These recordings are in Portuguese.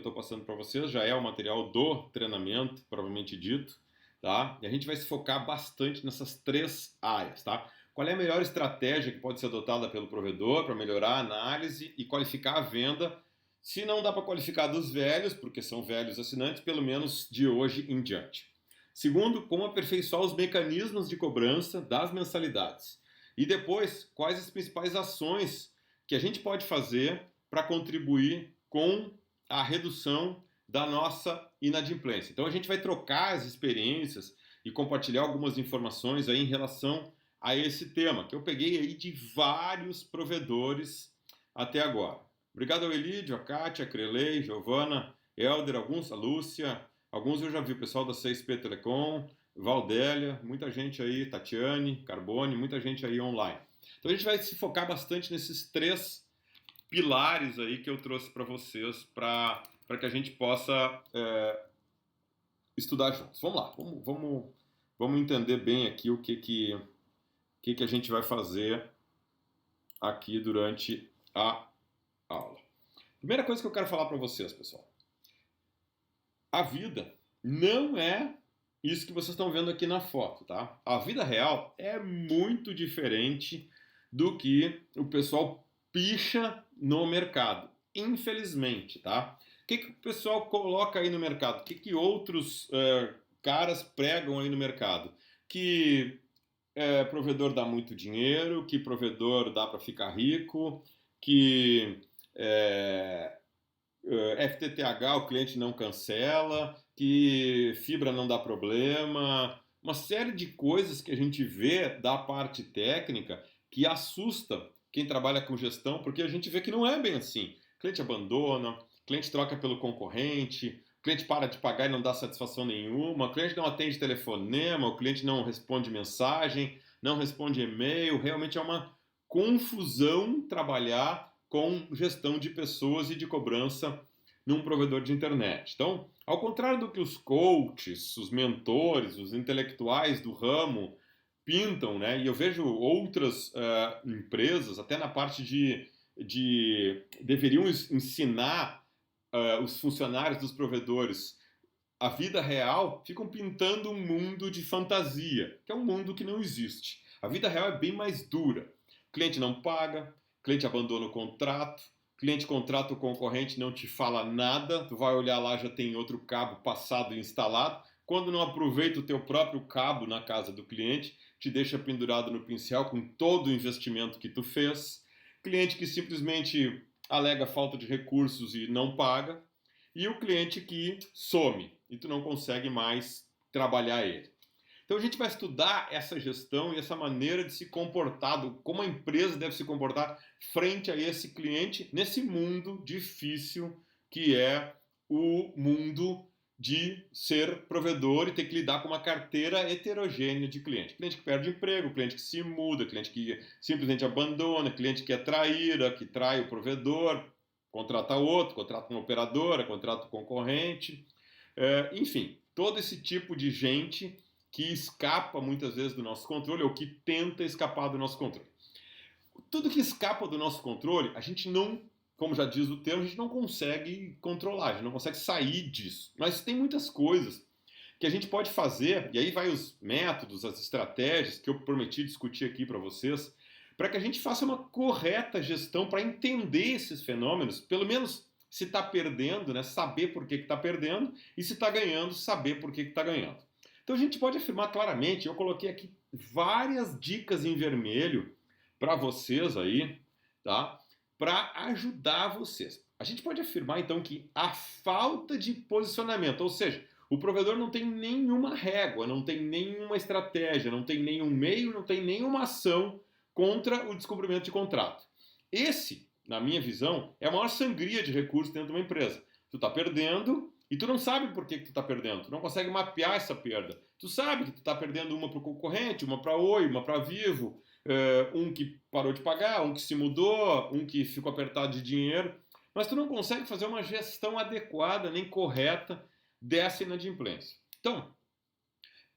estou passando para vocês já é o material do treinamento, provavelmente dito, tá? E a gente vai se focar bastante nessas três áreas, tá? Qual é a melhor estratégia que pode ser adotada pelo provedor para melhorar a análise e qualificar a venda? Se não dá para qualificar dos velhos, porque são velhos assinantes, pelo menos de hoje em diante. Segundo, como aperfeiçoar os mecanismos de cobrança das mensalidades. E depois, quais as principais ações que a gente pode fazer para contribuir com a redução da nossa inadimplência. Então a gente vai trocar as experiências e compartilhar algumas informações aí em relação a esse tema, que eu peguei aí de vários provedores até agora. Obrigado ao Elídio, a Kátia, a Crelei, Giovana, Helder, alguns, a Lúcia, alguns eu já vi, o pessoal da 6P Telecom, Valdélia, muita gente aí, Tatiane, Carbone, muita gente aí online. Então a gente vai se focar bastante nesses três pilares aí que eu trouxe para vocês para que a gente possa estudar juntos. Vamos lá, vamos entender bem aqui o que a gente vai fazer aqui durante a aula. Primeira coisa que eu quero falar para vocês, pessoal. A vida não é isso que vocês estão vendo aqui na foto, tá? A vida real é muito diferente do que o pessoal picha no mercado, infelizmente, tá? O que o pessoal coloca aí no mercado? O que outros caras pregam aí no mercado? Que provedor dá muito dinheiro, que provedor dá para ficar rico, que FTTH o cliente não cancela, que fibra não dá problema, uma série de coisas que a gente vê da parte técnica que assusta quem trabalha com gestão, porque a gente vê que não é bem assim. O cliente abandona, o cliente troca pelo concorrente, o cliente para de pagar e não dá satisfação nenhuma, o cliente não atende telefonema, o cliente não responde mensagem, não responde e-mail, realmente é uma confusão trabalhar com gestão de pessoas e de cobrança num provedor de internet. Então, ao contrário do que os coaches, os mentores, os intelectuais do ramo pintam, né? E eu vejo outras empresas, até na parte deveriam ensinar os funcionários dos provedores a vida real, ficam pintando um mundo de fantasia, que é um mundo que não existe. A vida real é bem mais dura. O cliente não paga, o cliente abandona o contrato, o cliente contrata o concorrente, não te fala nada, tu vai olhar lá, já tem outro cabo passado e instalado. Quando não aproveita o teu próprio cabo na casa do cliente, te deixa pendurado no pincel com todo o investimento que tu fez. Cliente que simplesmente alega falta de recursos e não paga. E o cliente que some e tu não consegue mais trabalhar ele. Então a gente vai estudar essa gestão e essa maneira de se comportar, como a empresa deve se comportar frente a esse cliente nesse mundo difícil que é o mundo de ser provedor e ter que lidar com uma carteira heterogênea de cliente. Cliente que perde emprego, cliente que se muda, cliente que simplesmente abandona, cliente que é traíra, que trai o provedor, contrata outro, contrata uma operadora, contrata um concorrente, enfim, todo esse tipo de gente que escapa muitas vezes do nosso controle ou que tenta escapar do nosso controle. Tudo que escapa do nosso controle, a gente não, como já diz o termo, a gente não consegue controlar, a gente não consegue sair disso. Mas tem muitas coisas que a gente pode fazer, e aí vai os métodos, as estratégias que eu prometi discutir aqui para vocês, para que a gente faça uma correta gestão para entender esses fenômenos, pelo menos se está perdendo, né, saber por que está perdendo, e se está ganhando, saber por que está ganhando. Então a gente pode afirmar claramente, eu coloquei aqui várias dicas em vermelho para vocês aí, tá? Para ajudar vocês. A gente pode afirmar então que a falta de posicionamento, ou seja, o provedor não tem nenhuma régua, não tem nenhuma estratégia, não tem nenhum meio, não tem nenhuma ação contra o descumprimento de contrato. Esse, na minha visão, é a maior sangria de recursos dentro de uma empresa. Tu está perdendo e tu não sabe por que tu está perdendo. Tu não consegue mapear essa perda. Tu sabe que tu está perdendo uma para o concorrente, uma para Oi, uma para Vivo, um que parou de pagar, um que se mudou, um que ficou apertado de dinheiro. Mas tu não consegue fazer uma gestão adequada nem correta dessa inadimplência. Então,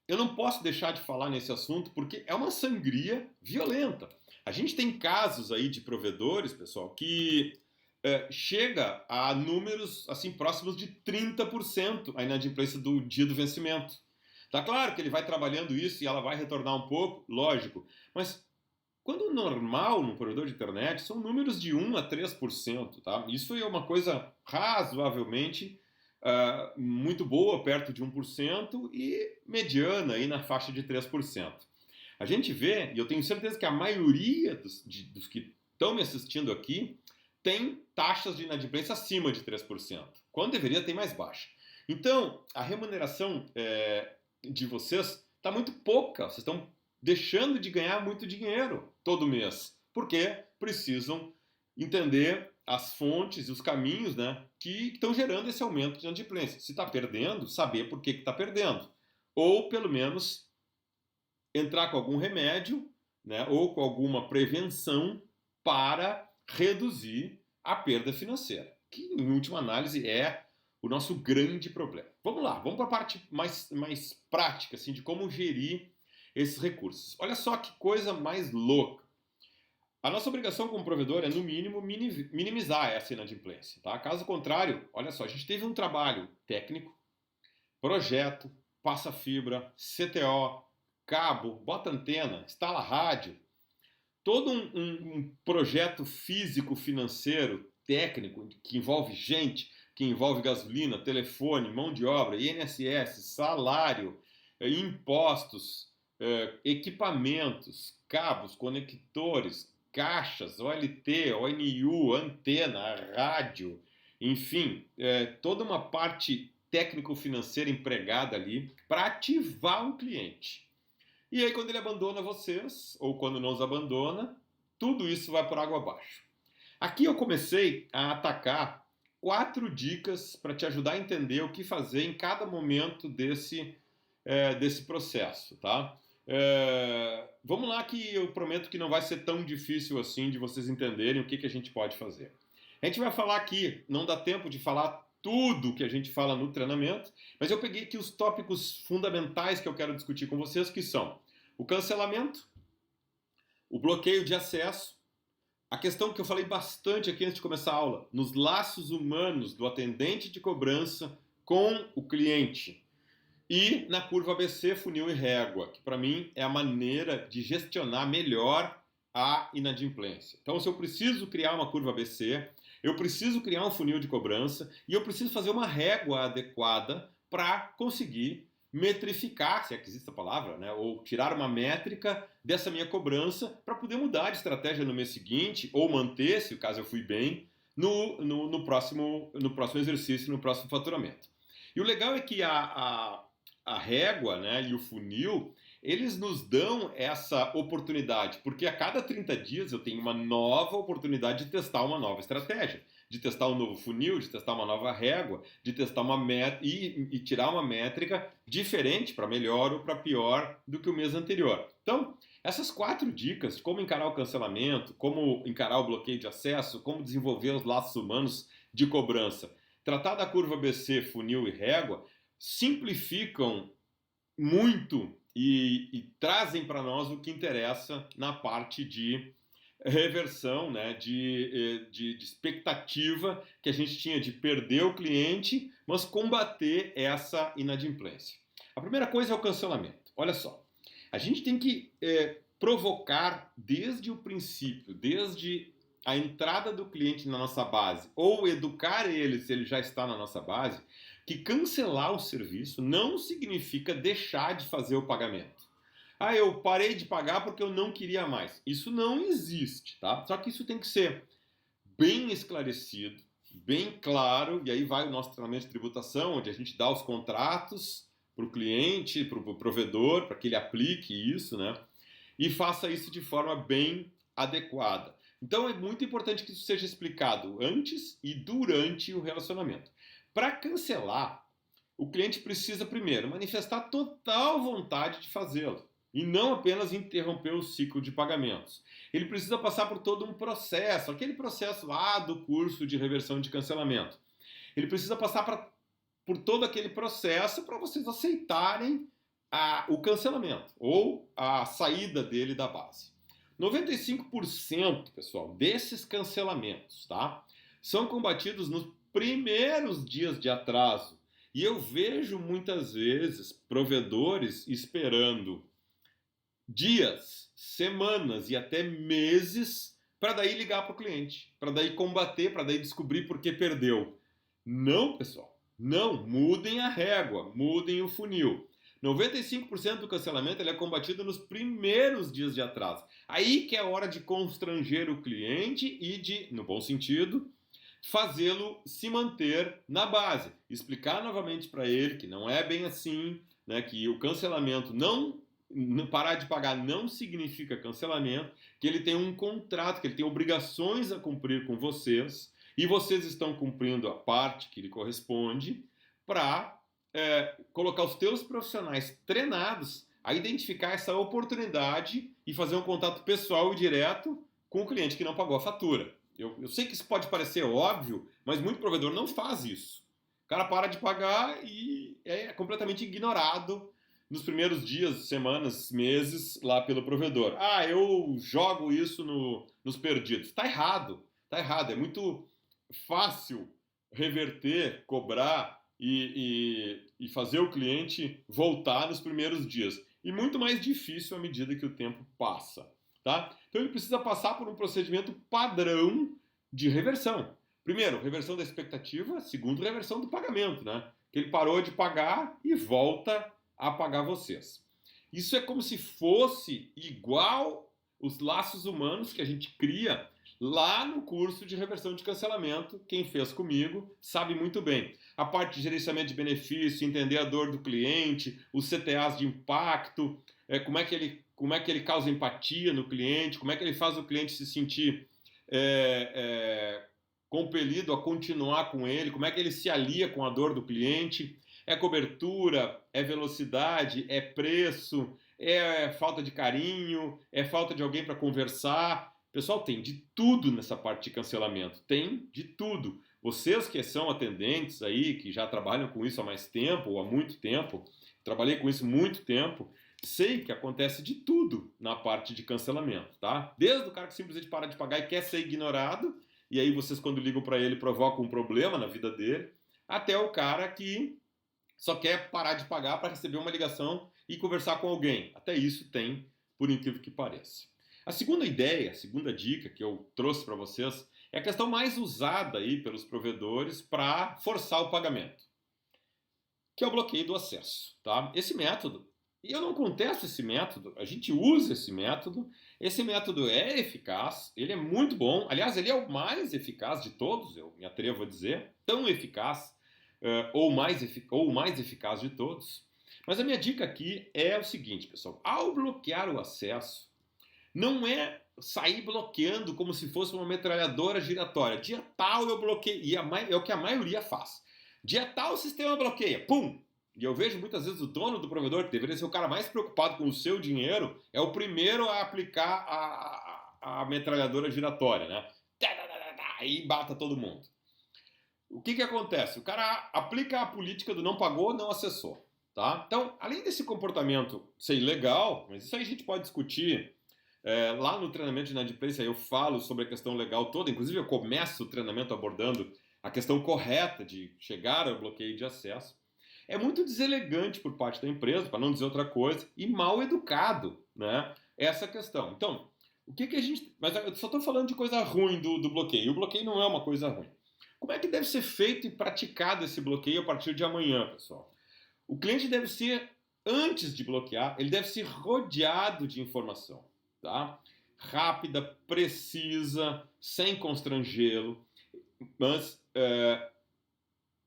eu não posso deixar de falar nesse assunto porque é uma sangria violenta. A gente tem casos aí de provedores, pessoal, que chega a números assim próximos de 30% a inadimplência do dia do vencimento. Tá claro que ele vai trabalhando isso e ela vai retornar um pouco, lógico, mas quando normal no provedor de internet são números de 1 a 3%, tá? Isso é uma coisa razoavelmente muito boa, perto de 1%, e mediana aí na faixa de 3%. A gente vê, e eu tenho certeza que a maioria dos que estão me assistindo aqui tem taxas de inadimplência acima de 3%, quando deveria ter mais baixa. Então, a remuneração de vocês está muito pouca, vocês estão deixando de ganhar muito dinheiro todo mês, porque precisam entender as fontes e os caminhos, né, que estão gerando esse aumento de inadimplência. Se está perdendo, saber por que está perdendo. Ou, pelo menos, entrar com algum remédio, né, ou com alguma prevenção para reduzir a perda financeira, que, em última análise, é o nosso grande problema. Vamos lá, vamos para a parte mais prática, assim, de como gerir esses recursos. Olha só que coisa mais louca. A nossa obrigação como provedor é, no mínimo, minimizar essa inadimplência. Tá? Caso contrário, olha só, a gente teve um trabalho técnico, projeto, passa fibra, CTO, cabo, bota antena, instala rádio, todo um projeto físico, financeiro, técnico, que envolve gente, que envolve gasolina, telefone, mão de obra, INSS, salário, impostos, equipamentos, cabos, conectores, caixas, OLT, ONU, antena, rádio, enfim, toda uma parte técnico-financeira empregada ali para ativar um cliente. E aí, quando ele abandona vocês, ou quando nos abandona, tudo isso vai por água abaixo. Aqui eu comecei a atacar 4 dicas para te ajudar a entender o que fazer em cada momento desse processo, tá? Vamos lá, que eu prometo que não vai ser tão difícil assim de vocês entenderem o que a gente pode fazer. A gente vai falar aqui, não dá tempo de falar tudo que a gente fala no treinamento, mas eu peguei aqui os tópicos fundamentais que eu quero discutir com vocês, que são o cancelamento, o bloqueio de acesso, a questão que eu falei bastante aqui antes de começar a aula, nos laços humanos do atendente de cobrança com o cliente, e na curva ABC, funil e régua, que para mim é a maneira de gestionar melhor a inadimplência. Então, se eu preciso criar uma curva ABC, eu preciso criar um funil de cobrança e eu preciso fazer uma régua adequada para conseguir metrificar, se é que existe a palavra, né, ou tirar uma métrica dessa minha cobrança para poder mudar de estratégia no mês seguinte ou manter, se o caso eu fui bem, no próximo exercício, no próximo faturamento. E o legal é que a régua, né, e o funil, eles nos dão essa oportunidade, porque a cada 30 dias eu tenho uma nova oportunidade de testar uma nova estratégia, de testar um novo funil, de testar uma nova régua, de testar uma e tirar uma métrica diferente, para melhor ou para pior, do que o mês anterior. Então, essas 4 dicas de como encarar o cancelamento, como encarar o bloqueio de acesso, como desenvolver os laços humanos de cobrança, tratar da curva ABC, funil e régua, simplificam muito e trazem para nós o que interessa na parte de reversão, né, de expectativa que a gente tinha de perder o cliente, mas combater essa inadimplência. A primeira coisa é o cancelamento. Olha só, a gente tem que provocar desde o princípio, desde a entrada do cliente na nossa base, ou educar ele, se ele já está na nossa base, que cancelar o serviço não significa deixar de fazer o pagamento. Ah, eu parei de pagar porque eu não queria mais. Isso não existe, tá? Só que isso tem que ser bem esclarecido, bem claro, e aí vai o nosso treinamento de tributação, onde a gente dá os contratos para o cliente, para o provedor, para que ele aplique isso, né? E faça isso de forma bem adequada. Então é muito importante que isso seja explicado antes e durante o relacionamento. Para cancelar, o cliente precisa primeiro manifestar total vontade de fazê-lo e não apenas interromper o ciclo de pagamentos. Ele precisa passar por todo um processo, aquele processo lá do curso de reversão de cancelamento. Ele precisa passar por todo aquele processo para vocês aceitarem o cancelamento ou a saída dele da base. 95%, pessoal, desses cancelamentos, tá, são combatidos nos primeiros dias de atraso. E eu vejo muitas vezes provedores esperando dias, semanas e até meses para daí ligar para o cliente, para daí combater, para daí descobrir por que perdeu. Não, pessoal, não, mudem a régua, mudem o funil. 95% do cancelamento ele é combatido nos primeiros dias de atraso. Aí que é a hora de constranger o cliente e de, no bom sentido, fazê-lo se manter na base. Explicar novamente para ele que não é bem assim, né, que o cancelamento parar de pagar não significa cancelamento, que ele tem um contrato, que ele tem obrigações a cumprir com vocês, e vocês estão cumprindo a parte que lhe corresponde para colocar os teus profissionais treinados a identificar essa oportunidade e fazer um contato pessoal e direto com o cliente que não pagou a fatura. Eu sei que isso pode parecer óbvio, mas muito provedor não faz isso. O cara para de pagar e é completamente ignorado nos primeiros dias, semanas, meses lá pelo provedor. Ah, eu jogo isso nos perdidos. Tá errado, tá errado. É muito fácil reverter, cobrar e fazer o cliente voltar nos primeiros dias. E muito mais difícil à medida que o tempo passa. Tá? Então ele precisa passar por um procedimento padrão de reversão. Primeiro, reversão da expectativa. Segundo, reversão do pagamento, né? Que ele parou de pagar e volta a pagar vocês. Isso é como se fosse igual os laços humanos que a gente cria lá no curso de reversão de cancelamento. Quem fez comigo sabe muito bem. A parte de gerenciamento de benefício, entender a dor do cliente, os CTAs de impacto, como é que ele causa empatia no cliente, como é que ele faz o cliente se sentir compelido a continuar com ele, como é que ele se alia com a dor do cliente. É cobertura, é velocidade, é preço, é falta de carinho, é falta de alguém para conversar. Pessoal, tem de tudo nessa parte de cancelamento, tem de tudo. Vocês que são atendentes aí, que já trabalham com isso há mais tempo ou há muito tempo, trabalhei com isso há muito tempo, sei que acontece de tudo na parte de cancelamento, tá? Desde o cara que simplesmente para de pagar e quer ser ignorado, e aí vocês quando ligam para ele provocam um problema na vida dele, até o cara que só quer parar de pagar para receber uma ligação e conversar com alguém. Até isso tem, por incrível que pareça. A segunda ideia, a segunda dica que eu trouxe para vocês é a questão mais usada aí pelos provedores para forçar o pagamento, que é o bloqueio do acesso. Tá? Esse método, e eu não contesto esse método, a gente usa esse método é eficaz, ele é muito bom, aliás, ele é o mais eficaz de todos, eu me atrevo a dizer, tão eficaz, ou o mais eficaz de todos. Mas a minha dica aqui é o seguinte, pessoal, ao bloquear o acesso, não é sair bloqueando como se fosse uma metralhadora giratória. Dia tal eu bloqueio, e é o que a maioria faz. Dia tal o sistema bloqueia, pum! E eu vejo muitas vezes o dono do provedor, que deveria ser o cara mais preocupado com o seu dinheiro, é o primeiro a aplicar a metralhadora giratória, né? Aí bata todo mundo. O que acontece? O cara aplica a política do não pagou, não acessou. Tá? Então, além desse comportamento ser ilegal, mas isso aí a gente pode discutir lá no treinamento de inadimplência, eu falo sobre a questão legal toda, inclusive eu começo o treinamento abordando a questão correta de chegar ao bloqueio de acesso. É muito deselegante por parte da empresa, para não dizer outra coisa, e mal educado, né? Essa questão. Então, o que a gente... Mas eu só estou falando de coisa ruim do bloqueio. O bloqueio não é uma coisa ruim. Como é que deve ser feito e praticado esse bloqueio a partir de amanhã, pessoal? O cliente deve ser, antes de bloquear, ele deve ser rodeado de informação, tá? Rápida, precisa, sem constrangê-lo, mas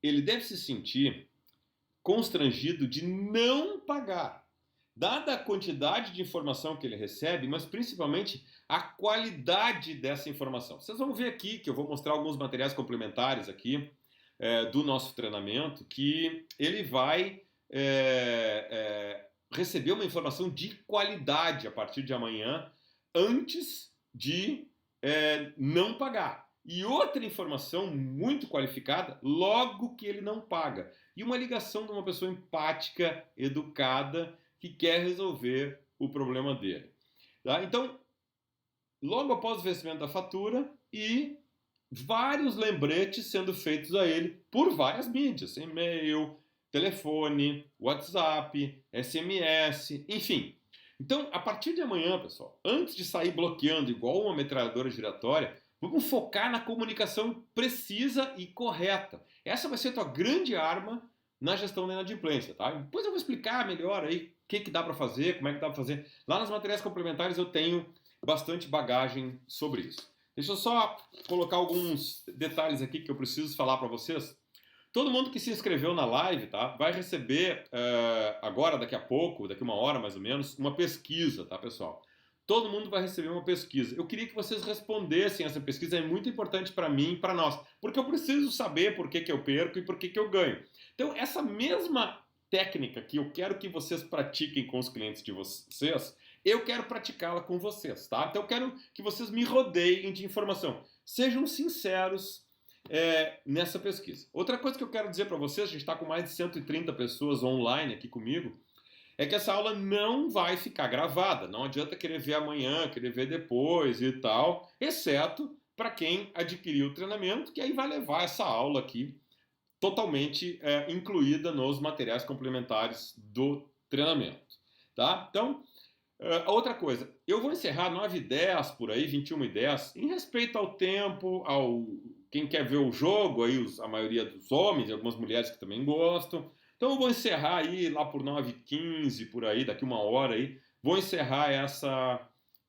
ele deve se sentir constrangido de não pagar, dada a quantidade de informação que ele recebe, mas principalmente a qualidade dessa informação. Vocês vão ver aqui que eu vou mostrar alguns materiais complementares aqui do nosso treinamento, que ele vai receber uma informação de qualidade a partir de amanhã, antes de não pagar. E outra informação muito qualificada logo que ele não paga. E uma ligação de uma pessoa empática, educada, que quer resolver o problema dele. Tá? Então, logo após o vencimento da fatura e vários lembretes sendo feitos a ele por várias mídias, e-mail, telefone, WhatsApp, SMS, enfim. Então, a partir de amanhã, pessoal, antes de sair bloqueando igual uma metralhadora giratória, vamos focar na comunicação precisa e correta. Essa vai ser a tua grande arma na gestão da inadimplência, tá? Depois eu vou explicar melhor aí o que dá para fazer, como é que dá para fazer. Lá nas materiais complementares eu tenho bastante bagagem sobre isso. Deixa eu só colocar alguns detalhes aqui que eu preciso falar para vocês. Todo mundo que se inscreveu na live, tá, vai receber agora, daqui a pouco, daqui uma hora mais ou menos, uma pesquisa, tá, pessoal? Todo mundo vai receber uma pesquisa. Eu queria que vocês respondessem essa pesquisa, é muito importante para mim e para nós, porque eu preciso saber por que eu perco e por que eu ganho. Então, essa mesma técnica que eu quero que vocês pratiquem com os clientes de vocês, eu quero praticá-la com vocês, tá? Então, eu quero que vocês me rodeiem de informação. Sejam sinceros nessa pesquisa. Outra coisa que eu quero dizer para vocês, a gente está com mais de 130 pessoas online aqui comigo, é que essa aula não vai ficar gravada. Não adianta querer ver amanhã, querer ver depois e tal, exceto para quem adquiriu o treinamento, que aí vai levar essa aula aqui totalmente incluída nos materiais complementares do treinamento. Tá? Então, outra coisa, eu vou encerrar 9h10 por aí, 21h10, em respeito ao tempo, ao quem quer ver o jogo, aí a maioria dos homens e algumas mulheres que também gostam. Então eu vou encerrar aí lá por 9h15, por aí, daqui uma hora aí, vou encerrar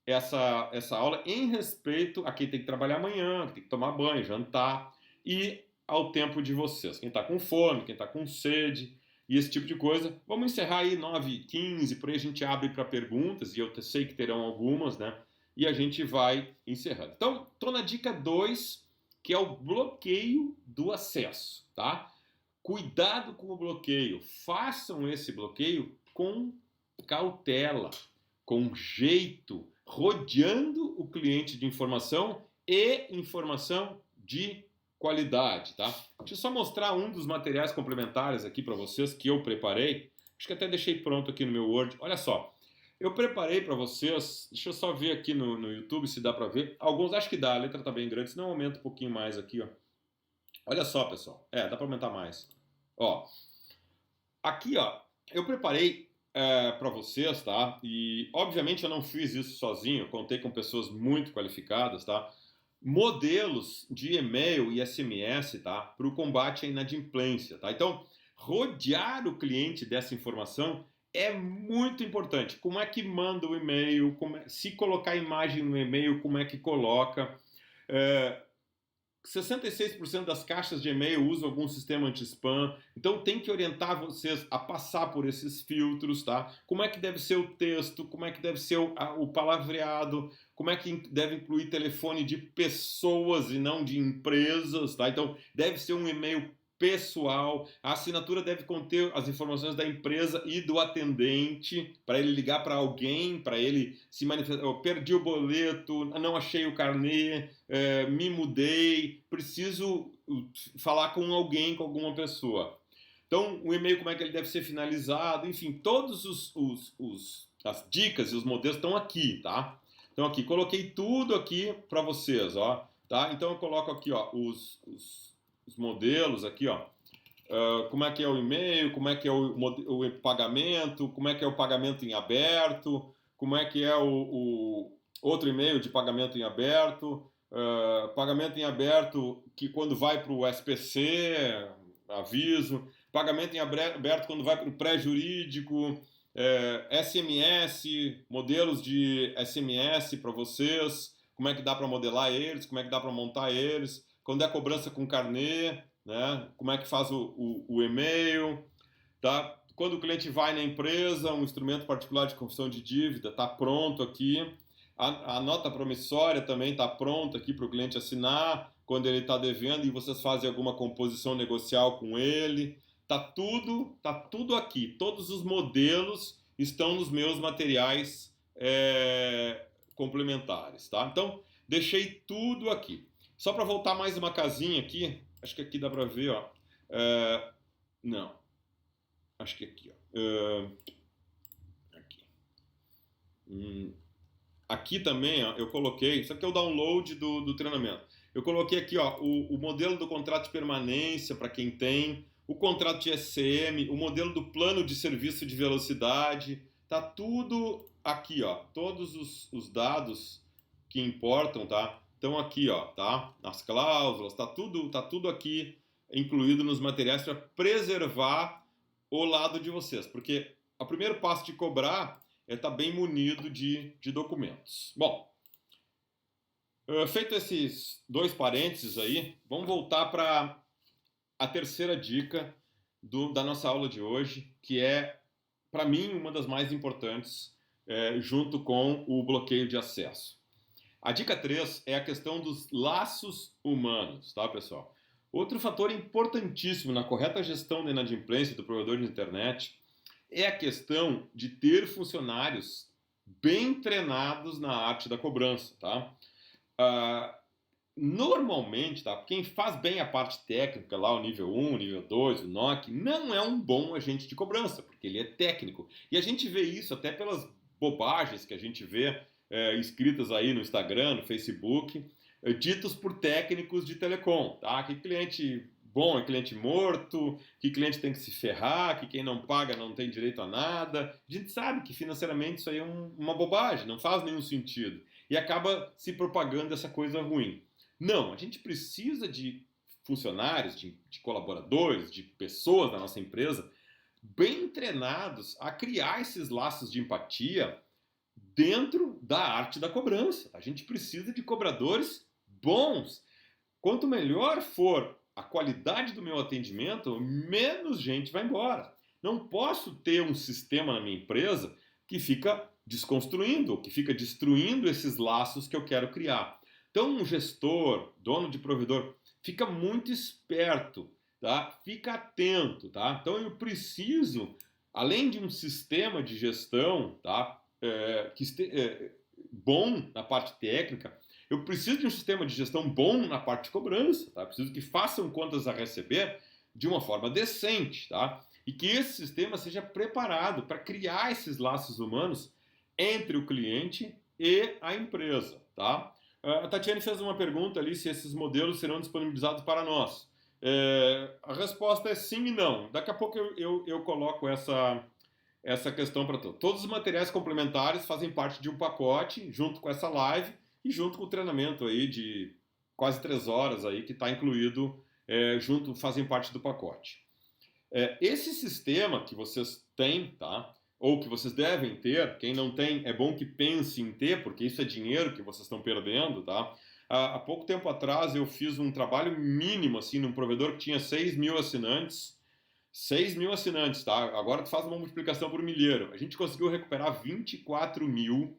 essa aula em respeito a quem tem que trabalhar amanhã, que tem que tomar banho, jantar, e ao tempo de vocês. Quem está com fome, quem está com sede, e esse tipo de coisa. Vamos encerrar aí 9h15, por aí a gente abre para perguntas, e eu sei que terão algumas, né? E a gente vai encerrando. Então, estou na dica 2, que é o bloqueio do acesso, tá? Cuidado com o bloqueio. Façam esse bloqueio com cautela, com jeito, rodeando o cliente de informação e informação de qualidade, tá? Deixa eu só mostrar um dos materiais complementares aqui para vocês que eu preparei. Acho que até deixei pronto aqui no meu Word. Olha só, eu preparei para vocês, deixa eu só ver aqui no YouTube se dá para ver. Alguns acho que dá, a letra tá bem grande, senão eu aumento um pouquinho mais aqui, ó. Olha só, pessoal. Dá para aumentar mais. Ó, aqui, ó, eu preparei para vocês, tá? E obviamente eu não fiz isso sozinho, eu contei com pessoas muito qualificadas, tá? Modelos de e-mail e SMS, tá? Para o combate à inadimplência, tá? Então, rodear o cliente dessa informação é muito importante. Como é que manda o e-mail? Se colocar imagem no e-mail, como é que coloca? 66% das caixas de e-mail usam algum sistema anti-spam, então tem que orientar vocês a passar por esses filtros, tá? Como é que deve ser o texto, como é que deve ser o palavreado, como é que deve incluir telefone de pessoas e não de empresas, tá? Então deve ser um e-mail pessoal, a assinatura deve conter as informações da empresa e do atendente, para ele ligar para alguém, para ele se manifestar, eu perdi o boleto, não achei o carnê, me mudei, preciso falar com alguém, com alguma pessoa. Então, o e-mail, como é que ele deve ser finalizado, enfim, todos as dicas e os modelos estão aqui, tá? Então, aqui, coloquei tudo aqui para vocês, ó, tá? Então, eu coloco aqui, ó, os modelos aqui, ó. Como é que é o e-mail, como é que é o pagamento, como é que é o pagamento em aberto, como é que é o outro e-mail de pagamento em aberto, pagamento em aberto que quando vai para o SPC, aviso, pagamento em aberto quando vai para o pré-jurídico, SMS, modelos de SMS para vocês, como é que dá para modelar eles, como é que dá para montar eles, quando é cobrança com carnê, né? Como é que faz o e-mail, tá? Quando o cliente vai na empresa, um instrumento particular de confissão de dívida está pronto aqui. A nota promissória também está pronta aqui para o cliente assinar quando ele está devendo e vocês fazem alguma composição negocial com ele. Tá tudo aqui. Todos os modelos estão nos meus materiais complementares, tá? Então, deixei tudo aqui. Só para voltar mais uma casinha aqui, acho que aqui dá para ver, ó. Não, acho que aqui, ó. Aqui. Aqui também, ó, eu coloquei, isso aqui é o download do treinamento. Eu coloquei aqui, ó, o modelo do contrato de permanência para quem tem, o contrato de SCM, o modelo do plano de serviço de velocidade, tá tudo aqui, ó. Todos os dados que importam, tá? Estão aqui, ó, tá? As cláusulas, tá tudo aqui incluído nos materiais para preservar o lado de vocês, porque o primeiro passo de cobrar é estar bem munido de documentos. Bom, feito esses dois parênteses aí, vamos voltar para a terceira dica da nossa aula de hoje, que é, para mim, uma das mais importantes, junto com o bloqueio de acesso. A dica 3 é a questão dos laços humanos, tá, pessoal? Outro fator importantíssimo na correta gestão da inadimplência do provedor de internet é a questão de ter funcionários bem treinados na arte da cobrança, tá? Normalmente, tá? Quem faz bem a parte técnica, lá o nível 1, o nível 2, o NOC, não é um bom agente de cobrança, porque ele é técnico. E a gente vê isso até pelas bobagens que a gente vê escritas aí no Instagram, no Facebook, ditos por técnicos de telecom, tá? Que cliente bom é cliente morto, que cliente tem que se ferrar, que quem não paga não tem direito a nada. A gente sabe que financeiramente isso aí é uma bobagem, não faz nenhum sentido. E acaba se propagando essa coisa ruim. Não, a gente precisa de funcionários, de colaboradores, de pessoas da nossa empresa bem treinados a criar esses laços de empatia dentro da arte da cobrança. A gente precisa de cobradores bons. Quanto melhor for a qualidade do meu atendimento, menos gente vai embora. Não posso ter um sistema na minha empresa que fica desconstruindo, que fica destruindo esses laços que eu quero criar. Então, um gestor, dono de provedor, fica muito esperto, tá? Fica atento, tá? Então, eu preciso, além de um sistema de gestão, tá? Bom na parte técnica, eu preciso de um sistema de gestão bom na parte de cobrança, tá? Eu preciso que façam contas a receber de uma forma decente, tá? E que esse sistema seja preparado para criar esses laços humanos entre o cliente e a empresa, tá? A Tatiane fez uma pergunta ali se esses modelos serão disponibilizados para nós. A resposta é sim e não. Daqui a pouco eu coloco essa questão para todos. Todos os materiais complementares fazem parte de um pacote, junto com essa live e junto com o treinamento aí de quase 3 horas aí, que está incluído, fazem parte do pacote. Esse sistema que vocês têm, tá? Ou que vocês devem ter, quem não tem, é bom que pense em ter, porque isso é dinheiro que vocês estão perdendo, tá? Há pouco tempo atrás eu fiz um trabalho mínimo, assim, num provedor que tinha 6 mil assinantes. 6 mil assinantes, tá? Agora tu faz uma multiplicação por milheiro. A gente conseguiu recuperar 24 mil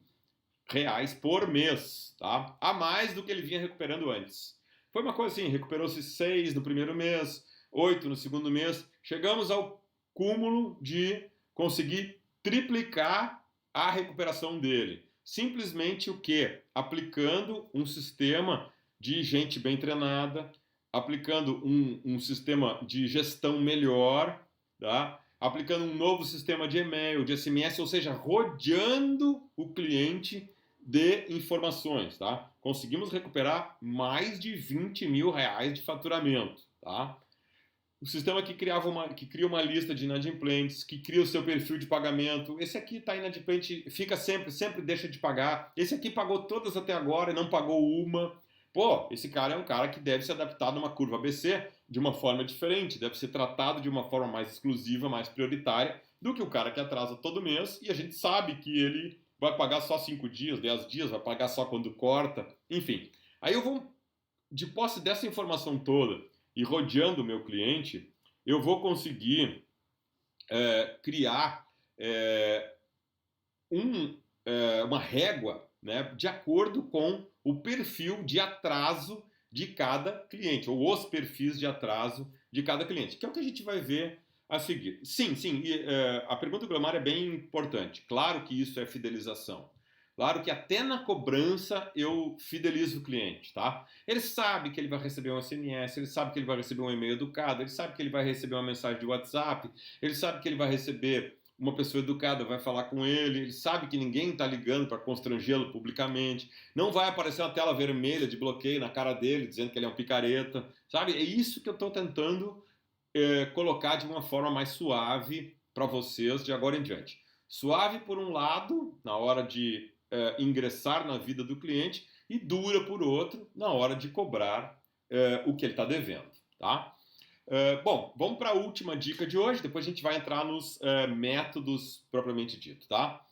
reais por mês, tá? A mais do que ele vinha recuperando antes. Foi uma coisa assim, recuperou-se 6 no primeiro mês, 8 no segundo mês. Chegamos ao cúmulo de conseguir triplicar a recuperação dele. Simplesmente o quê? Aplicando um sistema de gente bem treinada, aplicando um sistema de gestão melhor, tá? Aplicando um novo sistema de e-mail, de SMS, ou seja, rodeando o cliente de informações, tá? Conseguimos recuperar mais de 20 mil reais de faturamento, tá? O sistema que cria uma lista de inadimplentes, que cria o seu perfil de pagamento. Esse aqui está inadimplente, fica sempre deixa de pagar. Esse aqui pagou todas até agora e não pagou uma. Pô, esse cara é um cara que deve se adaptar numa curva ABC de uma forma diferente, deve ser tratado de uma forma mais exclusiva, mais prioritária, do que o cara que atrasa todo mês e a gente sabe que ele vai pagar só 5 dias, 10 dias, vai pagar só quando corta, enfim. Aí eu vou, de posse dessa informação toda, e rodeando o meu cliente, eu vou conseguir criar uma régua, né, de acordo com o perfil de atraso de cada cliente, ou os perfis de atraso de cada cliente, que é o que a gente vai ver a seguir. Sim, a pergunta do Glomar é bem importante. Claro que isso é fidelização. Claro que até na cobrança eu fidelizo o cliente, tá? Ele sabe que ele vai receber um SMS, ele sabe que ele vai receber um e-mail educado, ele sabe que ele vai receber uma mensagem de WhatsApp, ele sabe que ele vai receber uma pessoa educada vai falar com ele, ele sabe que ninguém está ligando para constrangê-lo publicamente, não vai aparecer uma tela vermelha de bloqueio na cara dele, dizendo que ele é um picareta, sabe? É isso que eu estou tentando colocar de uma forma mais suave para vocês de agora em diante. Suave por um lado, na hora de ingressar na vida do cliente, e dura por outro, na hora de cobrar o que ele está devendo, tá? Bom, vamos para a última dica de hoje, depois a gente vai entrar nos métodos propriamente dito, tá?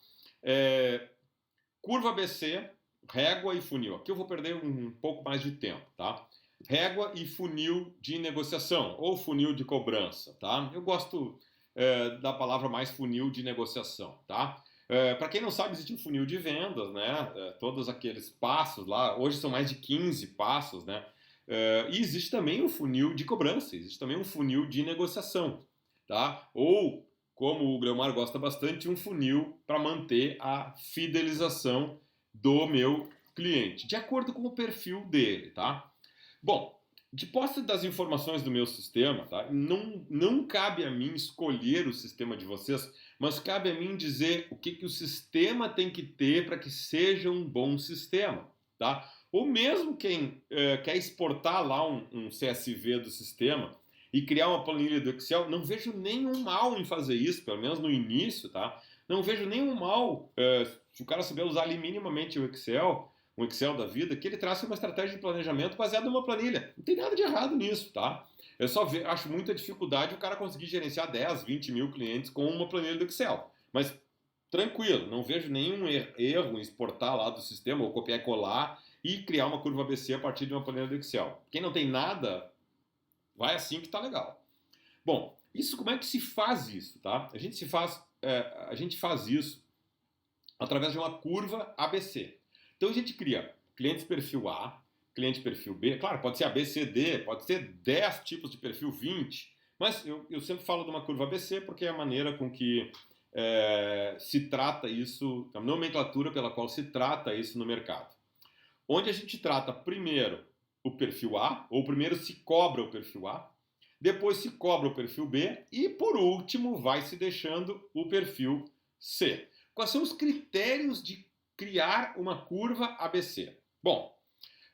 Curva ABC, régua e funil. Aqui eu vou perder um pouco mais de tempo, tá? Régua e funil de negociação, ou funil de cobrança, tá? Eu gosto da palavra mais funil de negociação, tá? Para quem não sabe, existe um funil de vendas, né? Todos aqueles passos lá, hoje são mais de 15 passos, né? E existe também um funil de cobrança, existe também um funil de negociação, tá? Ou, como o Gleomar gosta bastante, um funil para manter a fidelização do meu cliente, de acordo com o perfil dele, tá? Bom, de posse das informações do meu sistema, tá? Não cabe a mim escolher o sistema de vocês, mas cabe a mim dizer o que o sistema tem que ter para que seja um bom sistema, tá? Ou mesmo quem quer exportar lá um CSV do sistema e criar uma planilha do Excel, não vejo nenhum mal em fazer isso, pelo menos no início, tá? Não vejo nenhum mal se o cara souber usar ali minimamente o Excel, um Excel da vida, que ele traça uma estratégia de planejamento baseada numa planilha. Não tem nada de errado nisso, tá? Eu só acho muita dificuldade o cara conseguir gerenciar 10, 20 mil clientes com uma planilha do Excel. Mas tranquilo, não vejo nenhum erro em exportar lá do sistema ou copiar e colar e criar uma curva ABC a partir de uma planilha do Excel. Quem não tem nada, vai assim que tá legal. Bom, como é que se faz isso, tá? A gente faz isso através de uma curva ABC. Então a gente cria clientes perfil A, cliente perfil B, claro, pode ser A, B, C, D, pode ser 10 tipos de perfil, 20, mas eu sempre falo de uma curva ABC porque é a maneira com que se trata isso, a nomenclatura pela qual se trata isso no mercado. Onde a gente trata primeiro o perfil A, ou primeiro se cobra o perfil A, depois se cobra o perfil B e por último vai se deixando o perfil C. Quais são os critérios de criar uma curva ABC? Bom,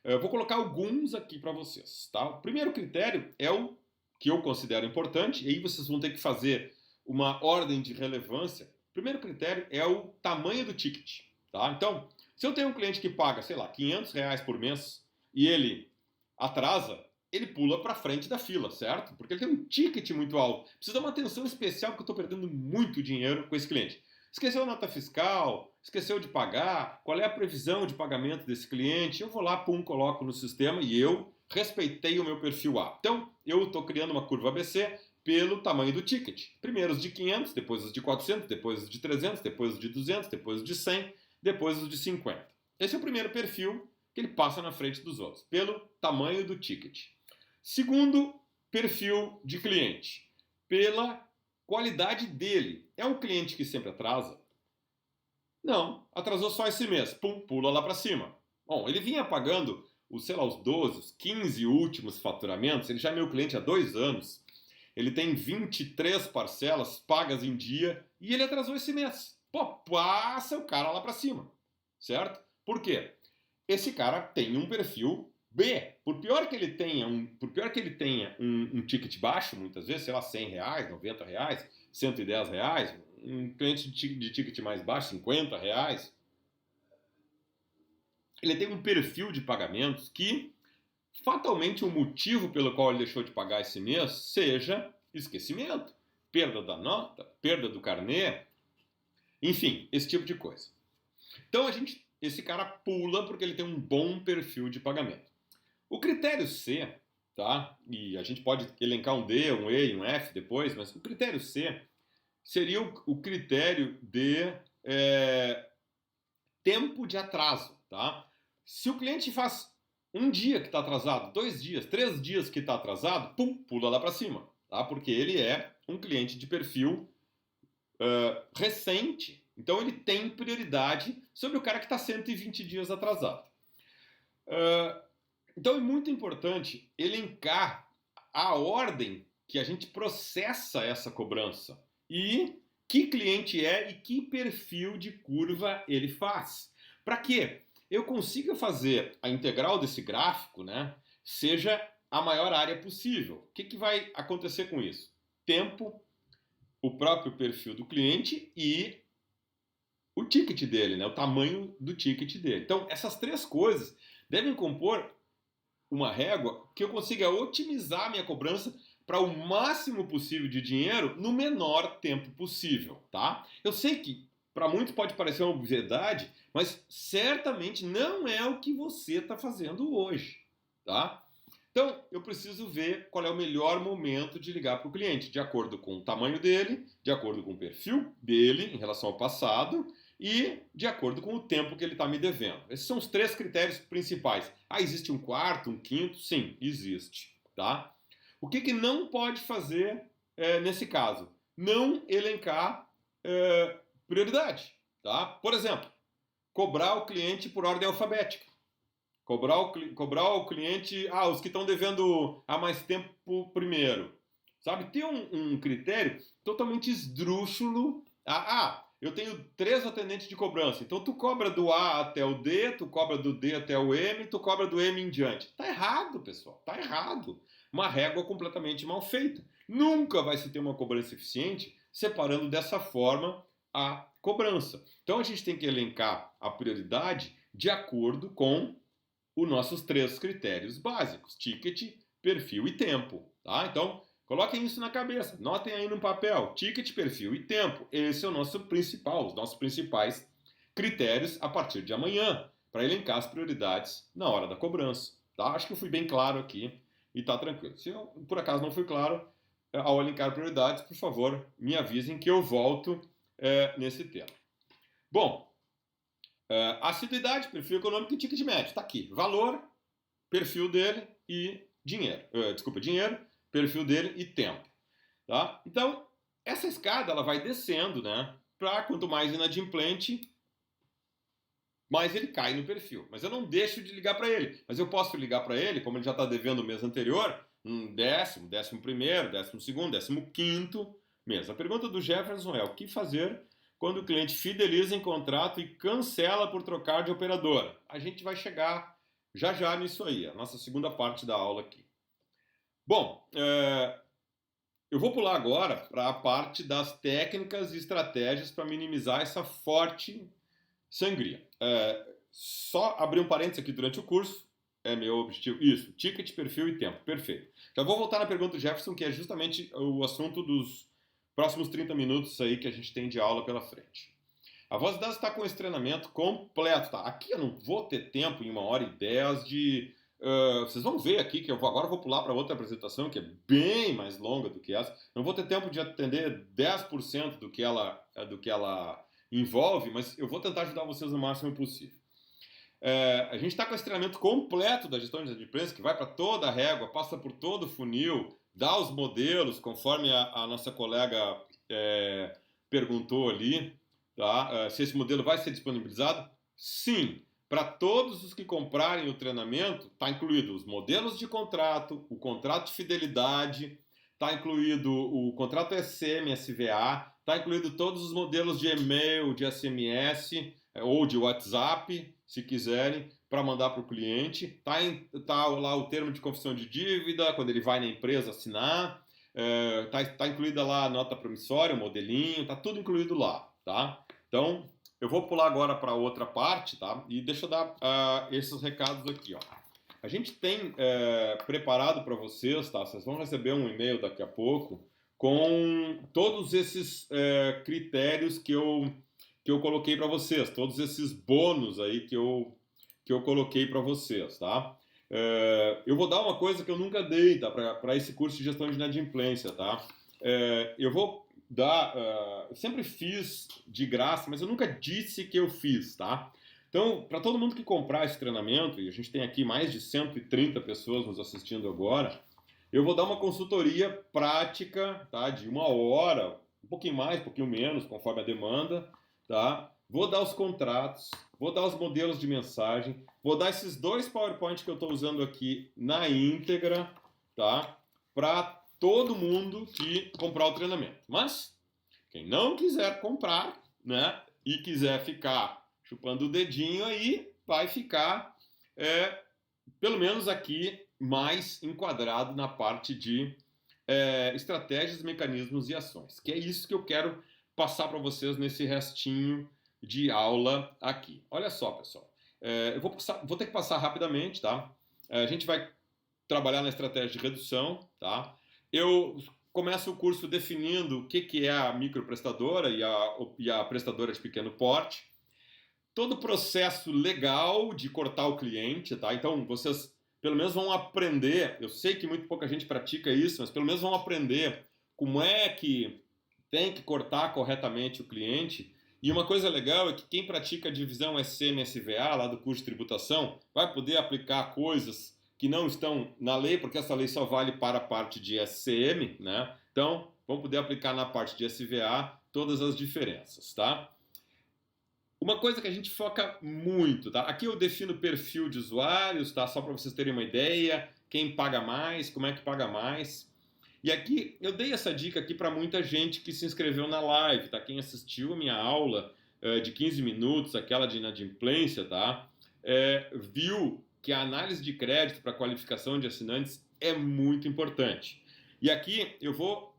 eu vou colocar alguns aqui para vocês. Tá? O primeiro critério é o que eu considero importante, e aí vocês vão ter que fazer uma ordem de relevância. O primeiro critério é o tamanho do ticket. Tá? Então, se eu tenho um cliente que paga, sei lá, R$ 500 por mês e ele atrasa, ele pula para frente da fila, certo? Porque ele tem um ticket muito alto. Precisa dar uma atenção especial porque eu estou perdendo muito dinheiro com esse cliente. Esqueceu a nota fiscal, esqueceu de pagar, qual é a previsão de pagamento desse cliente? Eu vou lá, pum, coloco no sistema e eu respeitei o meu perfil A. Então, eu estou criando uma curva ABC pelo tamanho do ticket. Primeiro os de 500, depois os de 400, depois os de 300, depois os de 200, depois os de 100, depois os de 50. Esse é o primeiro perfil que ele passa na frente dos outros, pelo tamanho do ticket. Segundo perfil de cliente, pela qualidade dele. É um cliente que sempre atrasa? Não, atrasou só esse mês. Pum, pula lá para cima. Bom, ele vinha pagando os 12, os 15 últimos faturamentos. Ele já é meu cliente há 2 anos. Ele tem 23 parcelas pagas em dia e ele atrasou esse mês. Pô, passa o cara lá para cima. Certo? Por quê? Esse cara tem um perfil B. Por pior que ele tenha um ticket baixo, muitas vezes, sei lá, R$ 100, R$ 90, R$ 110, um cliente de ticket mais baixo, R$ 50, ele tem um perfil de pagamentos que, fatalmente, o motivo pelo qual ele deixou de pagar esse mês seja esquecimento, perda da nota, perda do carnê, enfim, esse tipo de coisa. Então, esse cara pula porque ele tem um bom perfil de pagamento. O critério C, tá? E a gente pode elencar um D, um E e um F depois, mas o critério C seria o critério de tempo de atraso, tá? Se o cliente faz um dia que está atrasado, 2 dias, 3 dias que está atrasado, pum, pula lá para cima, tá? Porque ele é um cliente de perfil recente, então ele tem prioridade sobre o cara que está 120 dias atrasado. Então é muito importante elencar a ordem que a gente processa essa cobrança e que cliente é e que perfil de curva ele faz. Para que eu consiga fazer a integral desse gráfico, né, seja a maior área possível. O que vai acontecer com isso? Tempo, o próprio perfil do cliente e o ticket dele, né, o tamanho do ticket dele. Então, essas três coisas devem compor uma régua que eu consiga otimizar a minha cobrança para o máximo possível de dinheiro no menor tempo possível, tá? Eu sei que para muitos pode parecer uma obviedade, mas certamente não é o que você está fazendo hoje, tá? Então, eu preciso ver qual é o melhor momento de ligar para o cliente, de acordo com o tamanho dele, de acordo com o perfil dele em relação ao passado e de acordo com o tempo que ele está me devendo. Esses são os três critérios principais. Ah, existe um quarto, um quinto? Sim, existe, tá? O que não pode fazer nesse caso? Não elencar prioridade, tá? Por exemplo, cobrar o cliente por ordem alfabética. Cobrar o cliente, os que estão devendo há mais tempo primeiro. Sabe? Tem um critério totalmente esdrúxulo. Eu tenho 3 atendentes de cobrança. Então tu cobra do A até o D, tu cobra do D até o M, tu cobra do M em diante. Tá errado, pessoal. Tá errado. Uma régua completamente mal feita. Nunca vai se ter uma cobrança eficiente separando dessa forma a cobrança. Então a gente tem que elencar a prioridade de acordo com os nossos 3 critérios básicos: ticket, perfil e tempo. Tá? Então, coloquem isso na cabeça. Notem aí no papel: ticket, perfil e tempo. Esse é o nosso principal, os nossos principais critérios a partir de amanhã, para elencar as prioridades na hora da cobrança. Tá? Acho que eu fui bem claro aqui e está tranquilo. Se eu, por acaso, não fui claro ao elencar prioridades, por favor, me avisem que eu volto nesse tema. Bom, assiduidade, perfil econômico e ticket médio. Está aqui. Valor, perfil dele e dinheiro. Dinheiro, perfil dele e tempo. Tá? Então, essa escada ela vai descendo, né? Para quanto mais inadimplente, mais ele cai no perfil. Mas eu não deixo de ligar para ele. Mas eu posso ligar para ele, como ele já está devendo o mês anterior, um 10º, 11º, 12º, 15º mês. A pergunta do Jefferson é: o que fazer quando o cliente fideliza em contrato e cancela por trocar de operadora? A gente vai chegar já nisso aí, a nossa segunda parte da aula aqui. Bom, eu vou pular agora para a parte das técnicas e estratégias para minimizar essa forte sangria. Só abrir um parênteses aqui durante o curso, é meu objetivo. Isso, ticket, perfil e tempo. Perfeito. Já vou voltar na pergunta do Jefferson, que é justamente o assunto dos próximos 30 minutos aí que a gente tem de aula pela frente. A Voz de Dados está com esse treinamento completo, tá? Aqui eu não vou ter tempo em 1h10 de... vocês vão ver aqui que agora vou pular para outra apresentação que é bem mais longa do que essa. Não vou ter tempo de atender 10% do que ela envolve, mas eu vou tentar ajudar vocês o máximo possível. A gente está com esse treinamento completo da gestão de inadimplência, que vai para toda a régua, passa por todo o funil, dá os modelos, conforme a nossa colega perguntou ali, tá? Se esse modelo vai ser disponibilizado. Sim, para todos os que comprarem o treinamento, está incluído os modelos de contrato, o contrato de fidelidade, está incluído o contrato SM, SVA, está incluído todos os modelos de e-mail, de SMS ou de WhatsApp, se quiserem, para mandar para o cliente. Tá lá o termo de confissão de dívida, quando ele vai na empresa assinar. Tá incluída lá a nota promissória, o modelinho, está tudo incluído lá, tá? Então, eu vou pular agora para outra parte, tá? E deixa eu dar esses recados aqui, ó. A gente tem preparado para vocês, tá? Vocês vão receber um e-mail daqui a pouco com todos esses critérios que eu coloquei para vocês, todos esses bônus aí que eu coloquei para vocês, tá? Eu vou dar uma coisa que eu nunca dei, tá? Para esse curso de gestão de inadimplência, tá? Eu vou dar... eu sempre fiz de graça, mas eu nunca disse que eu fiz, tá? Então, para todo mundo que comprar esse treinamento, e a gente tem aqui mais de 130 pessoas nos assistindo agora, eu vou dar uma consultoria prática, tá? De 1 hora, um pouquinho mais, um pouquinho menos, conforme a demanda, tá? Vou dar os contratos, vou dar os modelos de mensagem, vou dar esses 2 PowerPoint que eu estou usando aqui na íntegra, tá? Para todo mundo que comprar o treinamento. Mas Quem não quiser comprar, né, e quiser ficar chupando o dedinho aí, vai ficar, pelo menos aqui, mais enquadrado na parte de estratégias, mecanismos e ações. Que é isso que eu quero passar para vocês nesse restinho de aula aqui. Olha só, pessoal. Eu vou ter que passar rapidamente, tá? A gente vai trabalhar na estratégia de redução, tá? Eu começo o curso definindo o que é a microprestadora e a prestadora de pequeno porte. Todo o processo legal de cortar o cliente, tá? Então, vocês pelo menos vão aprender, eu sei que muito pouca gente pratica isso, mas pelo menos vão aprender como é que tem que cortar corretamente o cliente. E uma coisa legal é que quem pratica a divisão SCM-SVA, lá do curso de tributação, vai poder aplicar coisas que não estão na lei, porque essa lei só vale para a parte de SCM, né? Então, vão poder aplicar na parte de SVA todas as diferenças, tá? Uma coisa que a gente foca muito, tá? Aqui eu defino perfil de usuários, tá? Só para vocês terem uma ideia, quem paga mais, como é que paga mais. E aqui eu dei essa dica aqui para muita gente que se inscreveu na live, tá? Quem assistiu a minha aula de 15 minutos, aquela de inadimplência, tá? Viu que a análise de crédito para qualificação de assinantes é muito importante. E aqui eu vou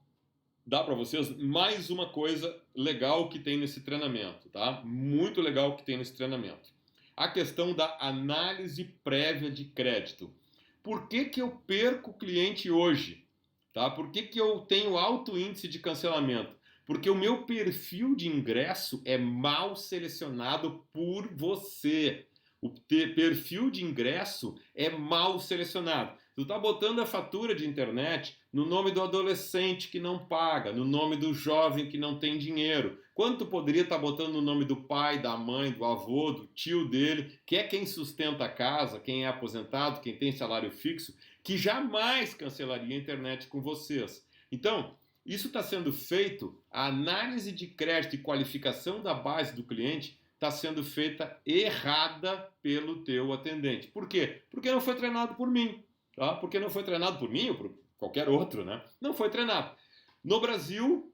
dar para vocês mais uma coisa legal que tem nesse treinamento, tá? Muito legal que tem nesse treinamento. A questão da análise prévia de crédito. Por que que eu perco o cliente hoje? Tá? Por que que eu tenho alto índice de cancelamento? Porque o meu perfil de ingresso é mal selecionado por você. O perfil de ingresso é mal selecionado. Tu está botando a fatura de internet no nome do adolescente que não paga, no nome do jovem que não tem dinheiro. Quando tu poderia estar botando no nome do pai, da mãe, do avô, do tio dele, que é quem sustenta a casa, quem é aposentado, quem tem salário fixo, que jamais cancelaria a internet com vocês. Então, isso está sendo feito, a análise de crédito e qualificação da base do cliente está sendo feita errada pelo teu atendente. Por quê? Porque não foi treinado por mim. Tá? Porque não foi treinado por mim ou por qualquer outro, né? Não foi treinado. No Brasil,